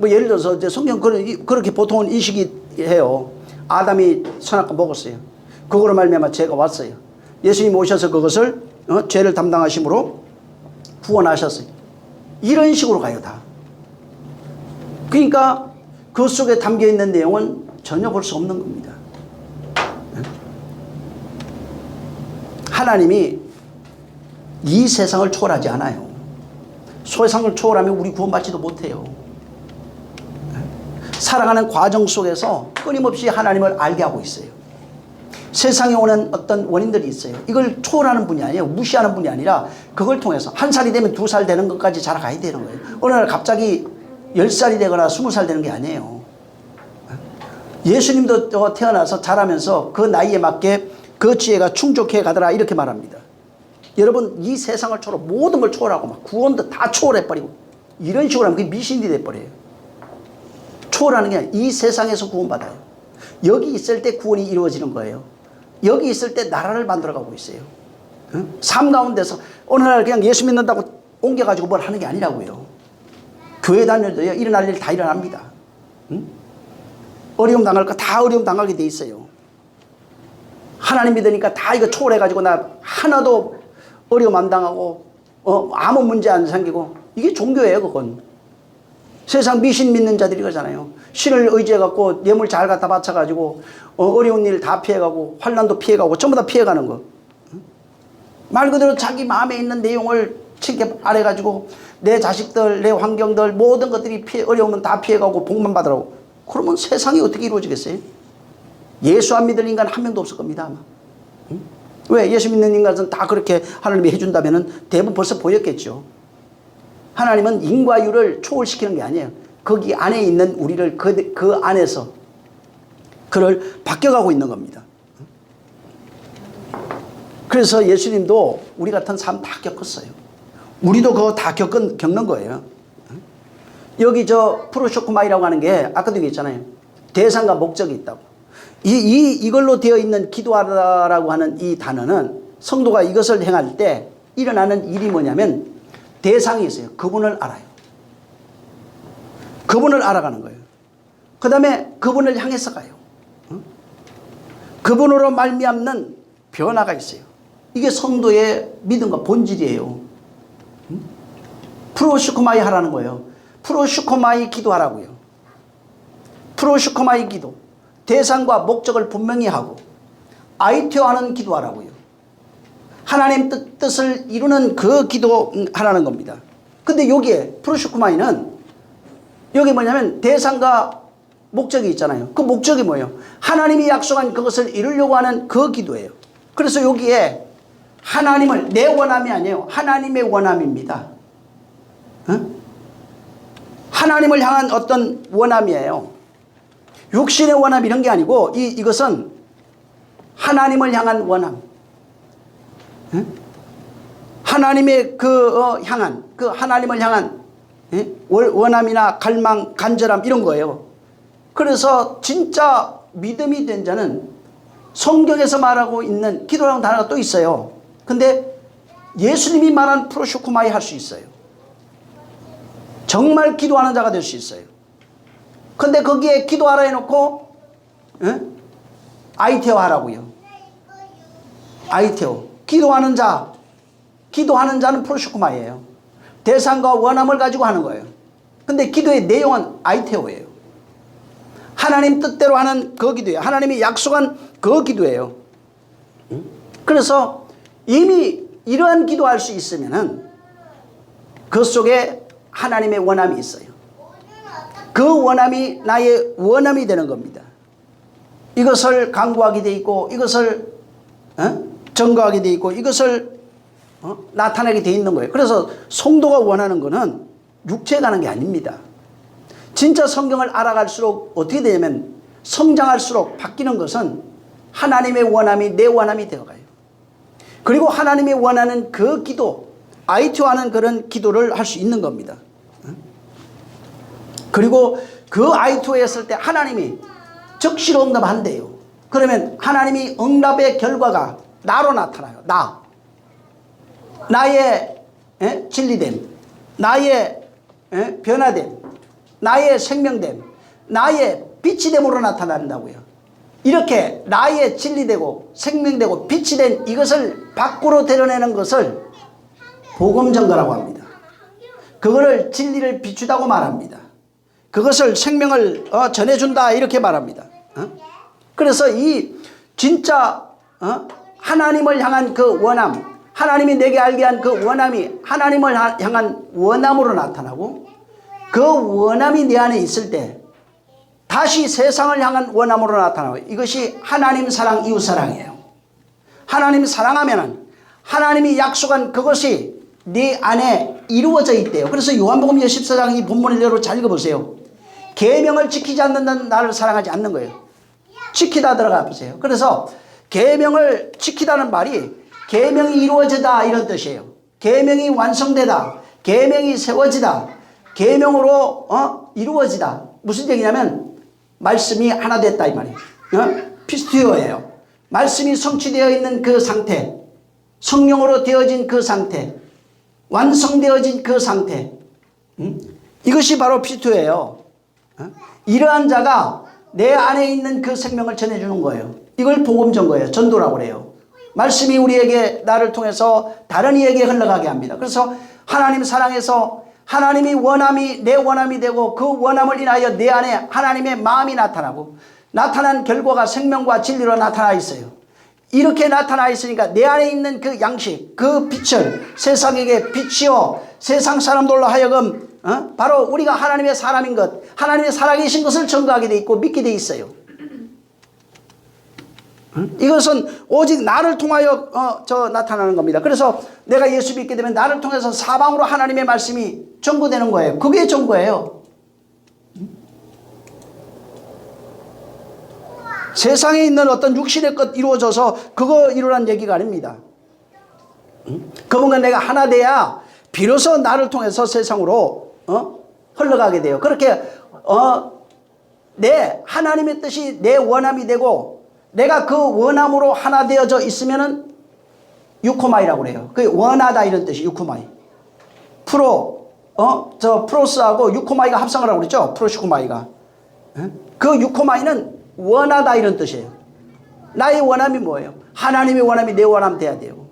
예를 들어서 이제 성경 그렇게 보통은 인식이 해요. 아담이 선악과 먹었어요. 그거로 말미암아 죄가 왔어요. 예수님 오셔서 그것을 죄를 담당하심으로 구원하셨어요. 이런 식으로 가요, 다. 그러니까 그 속에 담겨 있는 내용은 전혀 볼 수 없는 겁니다. 하나님이 이 세상을 초월하지 않아요. 세상을 초월하면 우리 구원받지도 못해요. 살아가는 과정 속에서 끊임없이 하나님을 알게 하고 있어요. 세상에 오는 어떤 원인들이 있어요. 이걸 초월하는 분이 아니에요. 무시하는 분이 아니라 그걸 통해서 1살이 되면 2살 되는 것까지 자라가야 되는 거예요. 어느 날 갑자기 10살이 되거나 20살 되는 게 아니에요. 예수님도 태어나서 자라면서 그 나이에 맞게 그 지혜가 충족해 가더라 이렇게 말합니다. 여러분, 이 세상을 초월, 모든 걸 초월하고 막 구원도 다 초월해버리고 이런 식으로 하면 그게 미신이 돼버려요. 초월하는 게 아니라 이 세상에서 구원받아요. 여기 있을 때 구원이 이루어지는 거예요. 여기 있을 때 나라를 만들어가고 있어요. 삶 가운데서 어느 날 그냥 예수 믿는다고 옮겨가지고 뭘 하는 게 아니라고요. 교회 다녀도요, 일어날 일 다 일어납니다. 어려움 당할 거 다 어려움 당하게 돼 있어요. 하나님 믿으니까 다 이거 초월해가지고 나 하나도 어려움 안 당하고 아무 문제 안 생기고 이게 종교예요. 그건 세상 미신 믿는 자들이 그러잖아요. 신을 의지해갖고 뇌물 잘 갖다 바쳐가지고 어려운 일 다 피해가고 환난도 피해가고 전부 다 피해가는 거. 말 그대로 자기 마음에 있는 내용을 쉽게 알아가지고 내 자식들, 내 환경들 모든 것들이 어려우면 다 피해가고 복만 받으라고. 그러면 세상이 어떻게 이루어지겠어요? 예수 안 믿을 인간 한 명도 없을 겁니다, 아마. 왜? 예수 믿는 인간은 다 그렇게 하나님이 해준다면 대부분 벌써 보였겠죠. 하나님은 인과 율을 초월시키는 게 아니에요. 거기 안에 있는 우리를 그 안에서 그를 바뀌어가고 있는 겁니다. 그래서 예수님도 우리 같은 삶 다 겪었어요. 우리도 그거 다 겪는 거예요. 여기 프로쇼크마이라고 하는 게 아까도 얘기했잖아요. 대상과 목적이 있다고. 이걸로 되어 있는 기도하라라고 하는 이 단어는 성도가 이것을 행할 때 일어나는 일이 뭐냐면 대상이 있어요. 그분을 알아요. 그분을 알아가는 거예요. 그 다음에 그분을 향해서 가요. 그분으로 말미암는 변화가 있어요. 이게 성도의 믿음과 본질이에요. 프로슈코마이 하라는 거예요. 프로슈코마이 기도하라고요. 프로슈코마이 기도. 대상과 목적을 분명히 하고 아이테오하는 기도하라고요. 하나님 뜻을 이루는 그 기도 하라는 겁니다. 근데 여기에 프로슈코마이는 여기 뭐냐면 대상과 목적이 있잖아요. 그 목적이 뭐예요? 하나님이 약속한 그것을 이루려고 하는 그 기도예요. 그래서 여기에 하나님을, 내 원함이 아니에요. 하나님의 원함입니다. 하나님을 향한 어떤 원함이에요. 육신의 원함 이런 게 아니고 이것은 하나님을 향한 원함. 하나님의 향한 그 하나님을 향한 원함이나 갈망, 간절함 이런 거예요. 그래서 진짜 믿음이 된 자는 성경에서 말하고 있는 기도라는 단어가 또 있어요. 근데 예수님이 말한 프로슈코마이 할 수 있어요. 정말 기도하는 자가 될 수 있어요. 근데 거기에 기도하라 해놓고 아이테오 하라고요. 아이테오. 기도하는 자는 프로슈코마이에요. 대상과 원함을 가지고 하는 거예요. 근데 기도의 내용은 아이테오예요. 하나님 뜻대로 하는 그 기도예요. 하나님이 약속한 그 기도예요. 그래서 이미 이러한 기도할 수 있으면은 그 속에 하나님의 원함이 있어요. 그 원함이 나의 원함이 되는 겁니다. 이것을 강구하게 돼 있고 이것을 증거하게 돼 있고 이것을 나타나게 돼 있는 거예요. 그래서 성도가 원하는 것은 육체에 가는 게 아닙니다. 진짜 성경을 알아갈수록 어떻게 되냐면 성장할수록 바뀌는 것은 하나님의 원함이 내 원함이 되어가요. 그리고 하나님이 원하는 그 기도, 아이테오하는 그런 기도를 할 수 있는 겁니다. 그리고 그 아이테오 했을 때 하나님이 즉시로 응답한대요. 그러면 하나님이 응답의 결과가 나로 나타나요. 나의 진리됨, 나의 변화됨, 나의 생명됨, 나의 빛이 됨으로 나타난다고요. 이렇게 나의 진리되고 생명되고 빛이 된 이것을 밖으로 드러내는 것을 복음 전가라고 합니다. 그거를 진리를 비추다고 말합니다. 그것을 생명을 전해준다 이렇게 말합니다. 그래서 이 진짜 하나님을 향한 그 원함, 하나님이 내게 알게 한 그 원함이 하나님을 향한 원함으로 나타나고 그 원함이 내 안에 있을 때 다시 세상을 향한 원함으로 나타나고 이것이 하나님 사랑, 이웃 사랑이에요. 하나님 사랑하면 하나님이 약속한 그것이 네 안에 이루어져 있대요. 그래서 요한복음 14장 이 본문을 여러분 잘 읽어보세요. 계명을 지키지 않는 나를 사랑하지 않는 거예요. 지키다 들어가 보세요. 그래서 계명을 지키다는 말이 계명이 이루어지다 이런 뜻이에요. 계명이 완성되다, 계명이 세워지다, 계명으로 이루어지다. 무슨 얘기냐면 말씀이 하나 됐다 이 말이에요. 피스티오예요. 말씀이 성취되어 있는 그 상태, 성령으로 되어진 그 상태, 완성되어진 그 상태, 이것이 바로 피스티오예요. 이러한 자가 내 안에 있는 그 생명을 전해주는 거예요. 이걸 복음 전거예요. 전도라고 그래요. 말씀이 우리에게 나를 통해서 다른 이에게 흘러가게 합니다. 그래서 하나님 사랑해서 하나님이 원함이 내 원함이 되고 그 원함을 인하여 내 안에 하나님의 마음이 나타나고 나타난 결과가 생명과 진리로 나타나 있어요. 이렇게 나타나 있으니까 내 안에 있는 그 양식, 그 빛을 세상에게 비치어 세상 사람들로 하여금 바로 우리가 하나님의 사람인 것, 하나님의 살아계신 것을 증거하게 돼 있고 믿게 돼 있어요. 이것은 오직 나를 통하여 나타나는 겁니다. 그래서 내가 예수 믿게 되면 나를 통해서 사방으로 하나님의 말씀이 전구되는 거예요. 그게 전구예요. 세상에 있는 어떤 육신의 것 이루어져서 그거 이루라는 얘기가 아닙니다. 그분과 내가 하나 돼야 비로소 나를 통해서 세상으로 흘러가게 돼요. 그렇게 내 하나님의 뜻이 내 원함이 되고 내가 그 원함으로 하나 되어져 있으면은 유코마이라고 그래요. 그게 원하다 이런 뜻이 유코마이. 프로스하고 유코마이가 합성을 하고 그랬죠. 프로시코마이가. 그 유코마이는 원하다 이런 뜻이에요. 나의 원함이 뭐예요? 하나님의 원함이 내 원함 돼야 돼요.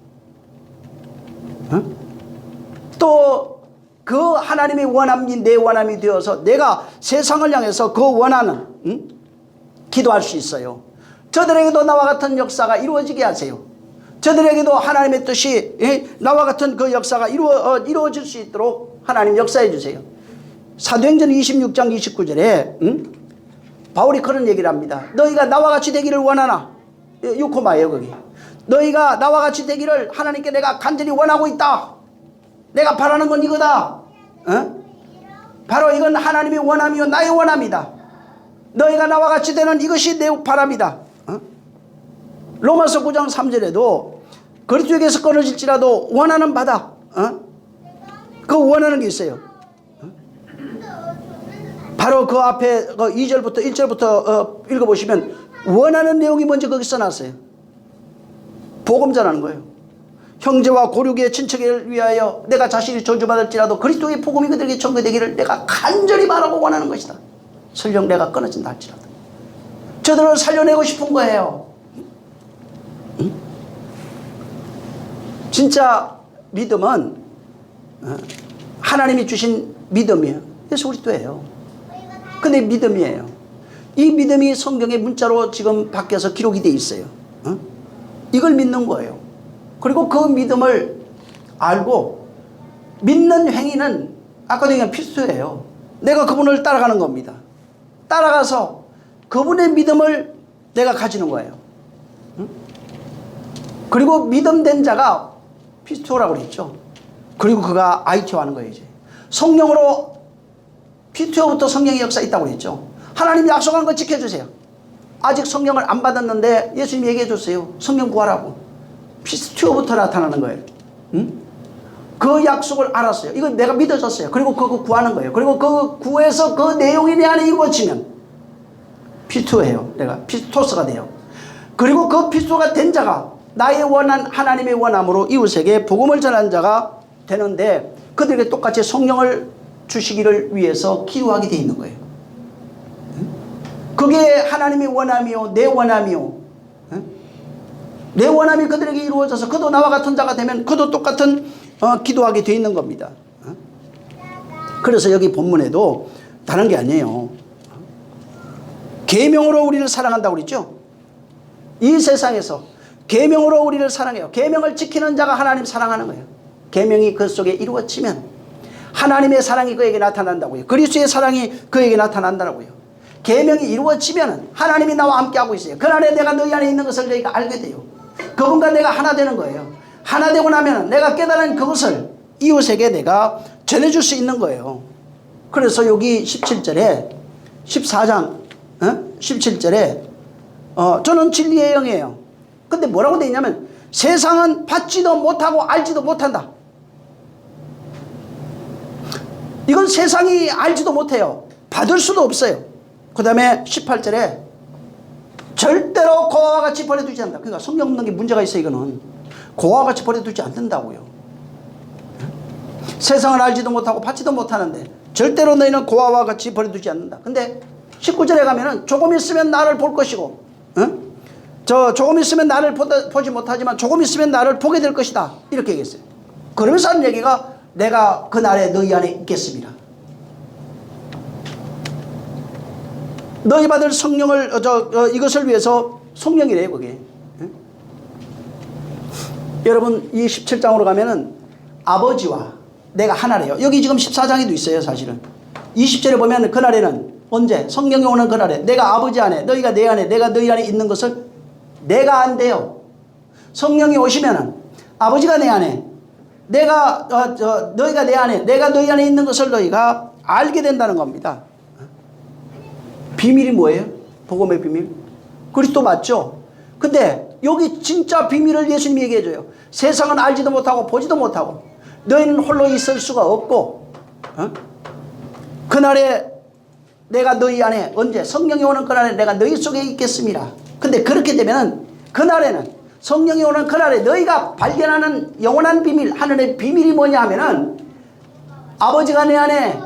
또 그 하나님의 원함이 내 원함이 되어서 내가 세상을 향해서 그 원하는 기도할 수 있어요. 저들에게도 나와 같은 역사가 이루어지게 하세요. 저들에게도 하나님의 뜻이 나와 같은 그 역사가 이루어질 수 있도록 하나님 역사해 주세요. 사도행전 26장 29절에 바울이 그런 얘기를 합니다. 너희가 나와 같이 되기를 원하나? 6코마예요 거기. 너희가 나와 같이 되기를 하나님께 내가 간절히 원하고 있다. 내가 바라는 건 이거다. 바로 이건 하나님의 원함이요 나의 원함이다. 너희가 나와 같이 되는 이것이 내 바람이다. 로마서 9장 3절에도 그리스도에게서 끊어질지라도 원하는 바다. 그 원하는 게 있어요. 바로 그 앞에 그 2절부터 1절부터 읽어보시면 원하는 내용이 먼저 거기 써놨어요. 복음 전하는 거예요. 형제와 고륙의 친척을 위하여 내가 자신이 저주받을지라도 그리스도의 복음이 그들에게 전개되기를 내가 간절히 바라고 원하는 것이다. 설령 내가 끊어진다 할지라도 저들을 살려내고 싶은 거예요. 진짜 믿음은 하나님이 주신 믿음이에요. 예수 그리스도예요. 근데 믿음이에요. 이 믿음이 성경의 문자로 지금 바뀌어서 기록이 돼 있어요. 이걸 믿는 거예요. 그리고 그 믿음을 알고 믿는 행위는 아까도 얘기한 필수예요. 내가 그분을 따라가는 겁니다. 따라가서 그분의 믿음을 내가 가지는 거예요. 그리고 믿음된 자가 피스토라고 그랬죠. 그리고 그가 아이티오 하는 거예요. 이제 성령으로 피스토부터 성령의 역사 있다고 그랬죠. 하나님 약속한 거 지켜주세요. 아직 성령을 안 받았는데 예수님이 얘기해 줬어요. 성령 구하라고. 피스토부터 나타나는 거예요. 그 약속을 알았어요. 이거 내가 믿어졌어요. 그리고 그거 구하는 거예요. 그리고 그 구해서 그 내용이 내 안에 이루어지면 피스토예요. 내가 피스토스가 돼요. 그리고 그 피스토가 된 자가 나의 원한 하나님의 원함으로 이웃에게 복음을 전한 자가 되는데 그들에게 똑같이 성령을 주시기를 위해서 기도하게 돼 있는 거예요. 그게 하나님의 원함이요 내 원함이요 내 원함이 그들에게 이루어져서 그도 나와 같은 자가 되면 그도 똑같은 기도하게 돼 있는 겁니다. 그래서 여기 본문에도 다른 게 아니에요. 계명으로 우리를 사랑한다고 그랬죠. 이 세상에서 계명으로 우리를 사랑해요. 계명을 지키는 자가 하나님 사랑하는 거예요. 계명이 그 속에 이루어지면 하나님의 사랑이 그에게 나타난다고요. 그리스도의 사랑이 그에게 나타난다고요. 계명이 이루어지면 하나님이 나와 함께하고 있어요. 그날에 내가 너희 안에 있는 것을 너희가 알게 돼요. 그분과 내가 하나 되는 거예요. 하나 되고 나면 내가 깨달은 그것을 이웃에게 내가 전해줄 수 있는 거예요. 그래서 여기 17절에 14장 17절에 저는 진리의 영이에요. 근데 뭐라고 되어 있냐면 세상은 받지도 못하고 알지도 못한다. 이건 세상이 알지도 못해요. 받을 수도 없어요. 그 다음에 18절에 절대로 고아와 같이 버려두지 않는다. 그러니까 성경 없는 게 문제가 있어요. 이거는 고아와 같이 버려두지 않는다고요. 세상을 알지도 못하고 받지도 못하는데 절대로 너희는 고아와 같이 버려두지 않는다. 근데 19절에 가면은 조금 있으면 나를 볼 것이고 조금 있으면 나를 보지 못하지만 조금 있으면 나를 보게 될 것이다. 이렇게 얘기했어요. 그러면서 하는 얘기가 내가 그날에 너희 안에 있겠습니다. 너희 받을 성령을 이것을 위해서 성령이래요 그게. 여러분 이 17장으로 가면은 아버지와 내가 하나래요. 여기 지금 14장에도 있어요 사실은. 20절에 보면 그날에는 언제? 성령이 오는 그날에 내가 아버지 안에 너희가 내 안에 내가 너희 안에 있는 것을 내가 안돼요. 성령이 오시면은 아버지가 내 안에 내가 너희가 내 안에 내가 너희 안에 있는 것을 너희가 알게 된다는 겁니다. 비밀이 뭐예요? 복음의 비밀? 그리스도 맞죠? 근데 여기 진짜 비밀을 예수님이 얘기해줘요. 세상은 알지도 못하고 보지도 못하고 너희는 홀로 있을 수가 없고 그날에 내가 너희 안에 언제? 성령이 오는 그날에 내가 너희 속에 있겠습니다. 근데 그렇게 되면 그날에는 성령이 오는 그날에 너희가 발견하는 영원한 비밀 하늘의 비밀이 뭐냐 하면은 아버지가 내 안에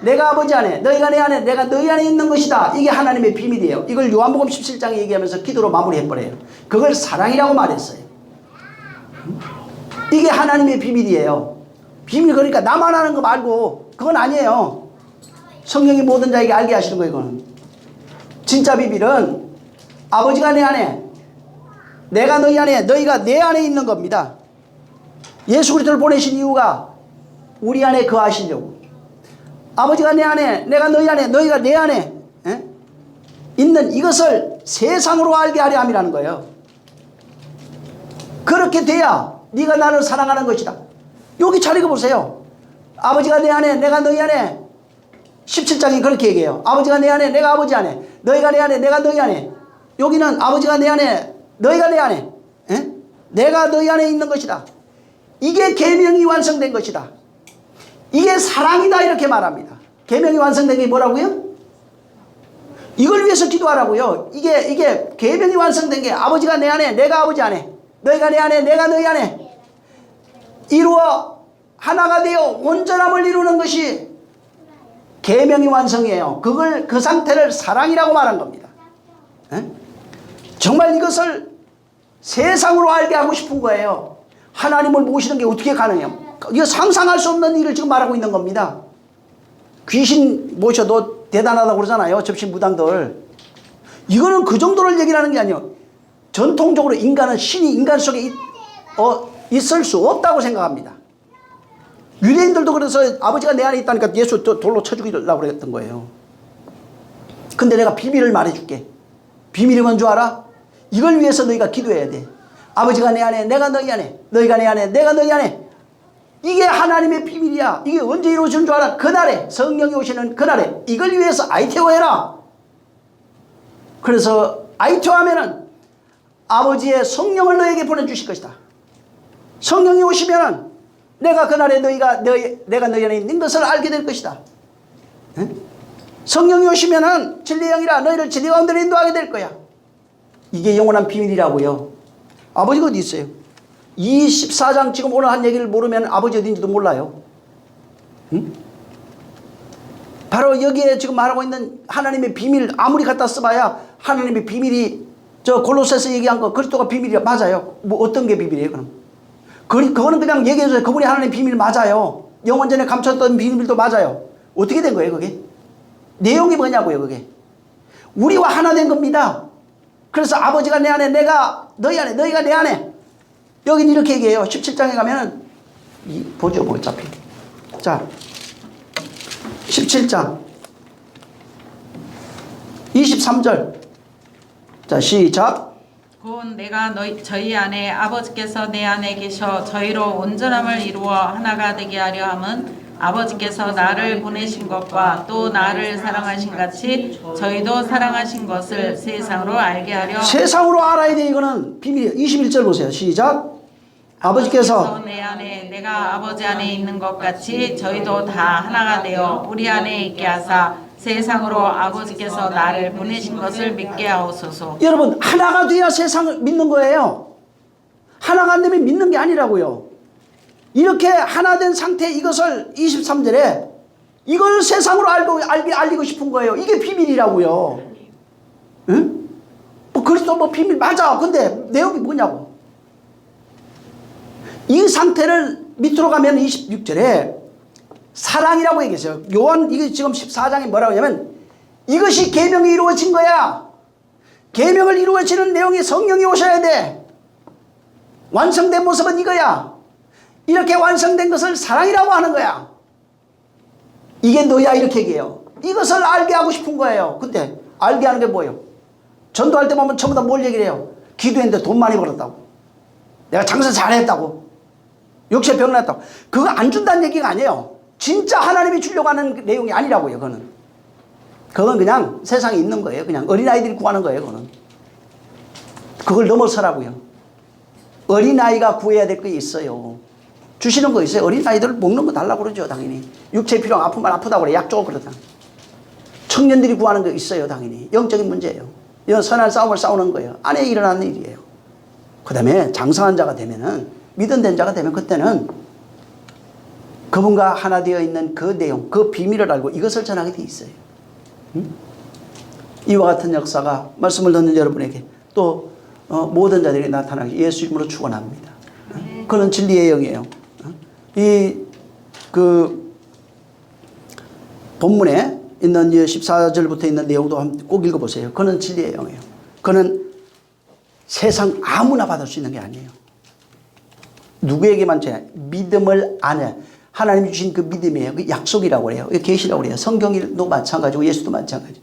내가 아버지 안에 너희가 내 안에 내가 너희 안에 있는 것이다. 이게 하나님의 비밀이에요. 이걸 요한복음 17장에 얘기하면서 기도로 마무리해버려요. 그걸 사랑이라고 말했어요. 이게 하나님의 비밀이에요. 비밀 그러니까 나만 아는 거 말고 그건 아니에요. 성령이 모든 자에게 알게 하시는 거예요. 이거는 진짜 비밀은 아버지가 내 안에, 내가 너희 안에, 너희가 내 안에 있는 겁니다. 예수 그리스도를 보내신 이유가 우리 안에 거하시려고. 아버지가 내 안에, 내가 너희 안에, 너희가 내 안에 있는 이것을 세상으로 알게 하려 함이라는 거예요. 그렇게 돼야 네가 나를 사랑하는 것이다. 여기 잘 읽어보세요. 아버지가 내 안에, 내가 너희 안에. 17장이 그렇게 얘기해요. 아버지가 내 안에, 내가 아버지 안에. 너희가 내 안에, 내가 너희 안에. 여기는 아버지가 내 안에, 너희가 내 안에. 내가 너희 안에 있는 것이다. 이게 계명이 완성된 것이다. 이게 사랑이다 이렇게 말합니다. 계명이 완성된 게 뭐라고요? 이걸 위해서 기도하라고요. 이게 계명이 완성된 게 아버지가 내 안에, 내가 아버지 안에. 너희가 내 안에, 내가 너희 안에. 이루어 하나가 되어 온전함을 이루는 것이 계명이 완성이에요. 그 상태를 사랑이라고 말한 겁니다. 정말 이것을 세상으로 알게 하고 싶은 거예요. 하나님을 모시는 게 어떻게 가능해요? 이거 상상할 수 없는 일을 지금 말하고 있는 겁니다. 귀신 모셔도 대단하다고 그러잖아요. 접신 무당들. 이거는 그 정도를 얘기를 하는 게 아니에요. 전통적으로 인간은 신이 인간 속에 있을 수 없다고 생각합니다. 유대인들도 그래서 아버지가 내 안에 있다니까 예수 돌로 쳐 죽이려고 그랬던 거예요. 근데 내가 비밀을 말해줄게. 비밀이 뭔 줄 알아? 이걸 위해서 너희가 기도해야 돼. 아버지가 내 안에, 내가 너희 안에. 너희가 내 안에, 내가 너희 안에. 이게 하나님의 비밀이야. 이게 언제 이루어지는 줄 알아? 그날에, 성령이 오시는 그날에. 이걸 위해서 아이테오 해라. 그래서 아이테오 하면은 아버지의 성령을 너에게 보내주실 것이다. 성령이 오시면은 내가 그날에 내가 너희 안에 있는 것을 알게 될 것이다. 성령이 오시면은 진리의 영이라 너희를 진리 가운데로 인도하게 될 거야. 이게 영원한 비밀이라고요. 아버지가 어디 있어요? 24장 지금 오늘 한 얘기를 모르면 아버지 어딘지도 몰라요. 바로 여기에 지금 말하고 있는 하나님의 비밀 아무리 갖다 써봐야 하나님의 비밀이 저 골로새서 얘기한 거 그리스도가 비밀이야. 맞아요. 뭐 어떤 게 비밀이에요 그럼? 그거는 그냥 얘기해줘요. 그분이 하나님 비밀 맞아요. 영원 전에 감췄던 비밀도 맞아요. 어떻게 된 거예요 그게? 내용이 뭐냐고요 그게? 우리와 하나 된 겁니다. 그래서 아버지가 내 안에, 내가 너희 안에, 너희가 내 안에. 여긴 이렇게 얘기해요. 17장에 가면은 보죠 뭐 어차피. 자 17장 23절. 자 시작. 곧 내가 저희 안에 아버지께서 내 안에 계셔 저희로 온전함을 이루어 하나가 되게 하려 함은 아버지께서 나를 보내신 것과 또 나를 사랑하신 같이 저희도 사랑하신 것을 세상으로 알게 하려. 세상으로 알아야 돼. 이거는 비밀이에요. 21절 보세요. 시작. 아버지께서 내 안에 내가 아버지 안에 있는 것 같이 저희도 다 하나가 되어 우리 안에 있게 하사 세상으로 아버지께서 나를 보내신 것을 믿게 하옵소서. 여러분 하나가 돼야 세상을 믿는 거예요. 하나가 안 되면 믿는 게 아니라고요. 이렇게 하나 된 상태 이것을 23절에 이걸 세상으로 알리고 싶은 거예요. 이게 비밀이라고요. 응? 뭐 그리스도 뭐 비밀 맞아. 근데 내용이 뭐냐고. 이 상태를 밑으로 가면 26절에 사랑이라고 얘기했어요. 요한 이게 지금 14장에 뭐라고 하냐면 이것이 계명이 이루어진 거야. 계명을 이루어지는 내용이 성령이 오셔야 돼. 완성된 모습은 이거야. 이렇게 완성된 것을 사랑이라고 하는 거야. 이게 너야 이렇게 얘기해요. 이것을 알게 하고 싶은 거예요. 근데 알게 하는 게 뭐예요? 전도할 때 보면 전부 다 뭘 얘기를 해요? 기도했는데 돈 많이 벌었다고. 내가 장사 잘했다고. 욕심에 병 났다고. 그거 안 준다는 얘기가 아니에요. 진짜 하나님이 주려고 하는 내용이 아니라고요. 그건 그냥 세상에 있는 거예요. 그냥 어린아이들이 구하는 거예요. 그걸 넘어서라고요. 어린아이가 구해야 될 게 있어요. 주시는 거 있어요. 어린아이들 먹는 거 달라고 그러죠. 당연히. 육체 필요 아프면 아프다고 그래. 약 주고 그러다. 청년들이 구하는 거 있어요. 당연히. 영적인 문제예요. 이건 선한 싸움을 싸우는 거예요. 안에 일어나는 일이에요. 그 다음에 장성한 자가 되면은 믿음 된 자가 되면 그때는 그분과 하나 되어 있는 그 내용, 그 비밀을 알고 이것을 전하게 돼 있어요. 이와 같은 역사가 말씀을 듣는 여러분에게 또 모든 자들에게 나타나기 예수 이름으로 축원합니다. 그는 진리의 영이에요. 이 그 본문에 있는 14절부터 있는 내용도 꼭 읽어보세요. 그는 진리의 영이에요. 그는 세상 아무나 받을 수 있는 게 아니에요. 누구에게만 줘야 믿음을 안에 하나님이 주신 그 믿음이에요. 그 약속이라고 그래요. 계시라고 그래요. 성경도 마찬가지고 예수도 마찬가지.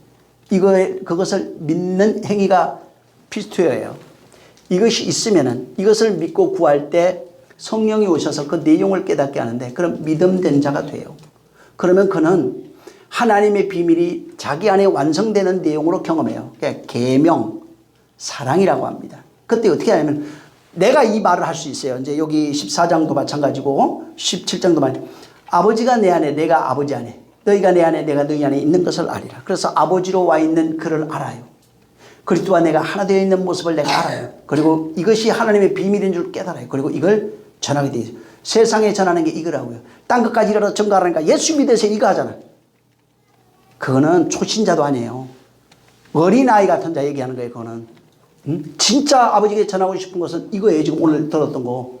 그것을 믿는 행위가 필수예요. 이것이 있으면은 이것을 믿고 구할 때 성령이 오셔서 그 내용을 깨닫게 하는데 그럼 믿음된 자가 돼요. 그러면 그는 하나님의 비밀이 자기 안에 완성되는 내용으로 경험해요. 계명, 사랑이라고 합니다. 그때 어떻게 하냐면 내가 이 말을 할 수 있어요. 이제 여기 14장도 마찬가지고 17장도 마찬가지고 아버지가 내 안에 내가 아버지 안에 너희가 내 안에 내가 너희 안에 있는 것을 알리라. 그래서 아버지로 와 있는 그를 알아요. 그리스도와 내가 하나 되어 있는 모습을 내가 알아요. 그리고 이것이 하나님의 비밀인 줄 깨달아요. 그리고 이걸 전하게 되죠. 세상에 전하는 게 이거라고요. 딴 것까지 이거라도 전가하라니까 예수 믿으세요 이거 하잖아. 그거는 초신자도 아니에요. 어린아이 같은 자 얘기하는 거예요. 그거는. 진짜 아버지에게 전하고 싶은 것은 이거예요. 지금 오늘 들었던 거.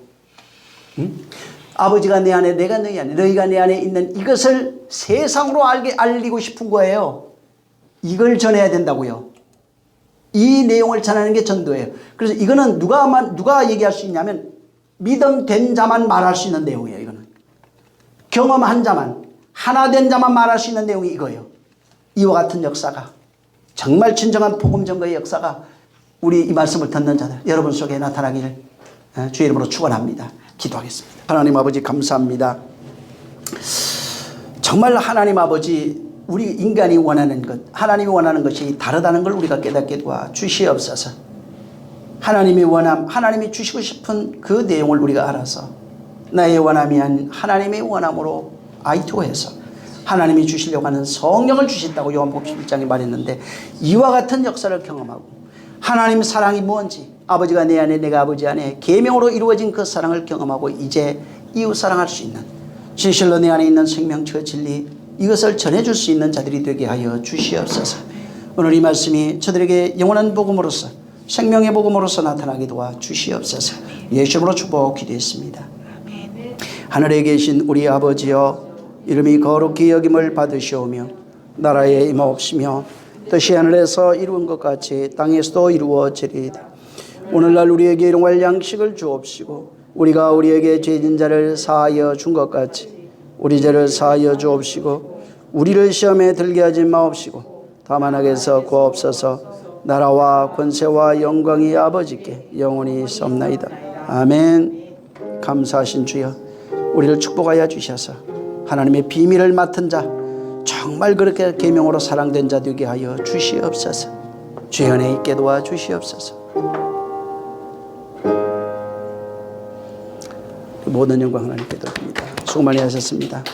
아버지가 내 안에 내가 너희 안에 너희가 내 안에 있는 이것을 세상으로 알리고 싶은 거예요. 이걸 전해야 된다고요. 이 내용을 전하는 게 전도예요. 그래서 이거는 누가 얘기할 수 있냐면 믿음된 자만 말할 수 있는 내용이에요. 이거는 경험한 자만 하나 된 자만 말할 수 있는 내용이 이거예요. 이와 같은 역사가 정말 진정한 복음 전거의 역사가 우리 이 말씀을 듣는 자들 여러분 속에 나타나기를 주의 이름으로 축원합니다. 기도하겠습니다. 하나님 아버지 감사합니다. 정말 하나님 아버지 우리 인간이 원하는 것 하나님이 원하는 것이 다르다는 걸 우리가 깨닫게 도와 주시옵소서. 하나님의 원함 하나님이 주시고 싶은 그 내용을 우리가 알아서 나의 원함이 아닌 하나님의 원함으로 아이토해서 하나님이 주시려고 하는 성령을 주신다고 요한복음 11장에 말했는데 이와 같은 역사를 경험하고 하나님 사랑이 뭔지 아버지가 내 안에 내가 아버지 안에 계명으로 이루어진 그 사랑을 경험하고 이제 이웃 사랑할 수 있는 진실로 내 안에 있는 생명처 진리 이것을 전해줄 수 있는 자들이 되게 하여 주시옵소서. 오늘 이 말씀이 저들에게 영원한 복음으로서 생명의 복음으로서 나타나게 도와 주시옵소서. 예수님으로 축복 기도했습니다. 하늘에 계신 우리 아버지여 이름이 거룩히 여김을 받으시오며 나라에 임하옵시며 뜻이 하늘에서 이루은 것 같이 땅에서도 이루어지리이다. 오늘날 우리에게 일용할 양식을 주옵시고 우리가 우리에게 죄진 자를 사하여 준 것 같이 우리 죄를 사하여 주옵시고 우리를 시험에 들게 하지 마옵시고 다만 악에서 구하옵소서. 나라와 권세와 영광이 아버지께 영원히 있사옵나이다. 아멘. 감사하신 주여 우리를 축복하여 주셔서 하나님의 비밀을 맡은 자 정말 그렇게 계명으로 사랑된 자 되게 하여 주시옵소서. 주의 은혜 있게 도와 주시옵소서. 모든 영광 하나님께 드립니다. 수고 많이 하셨습니다.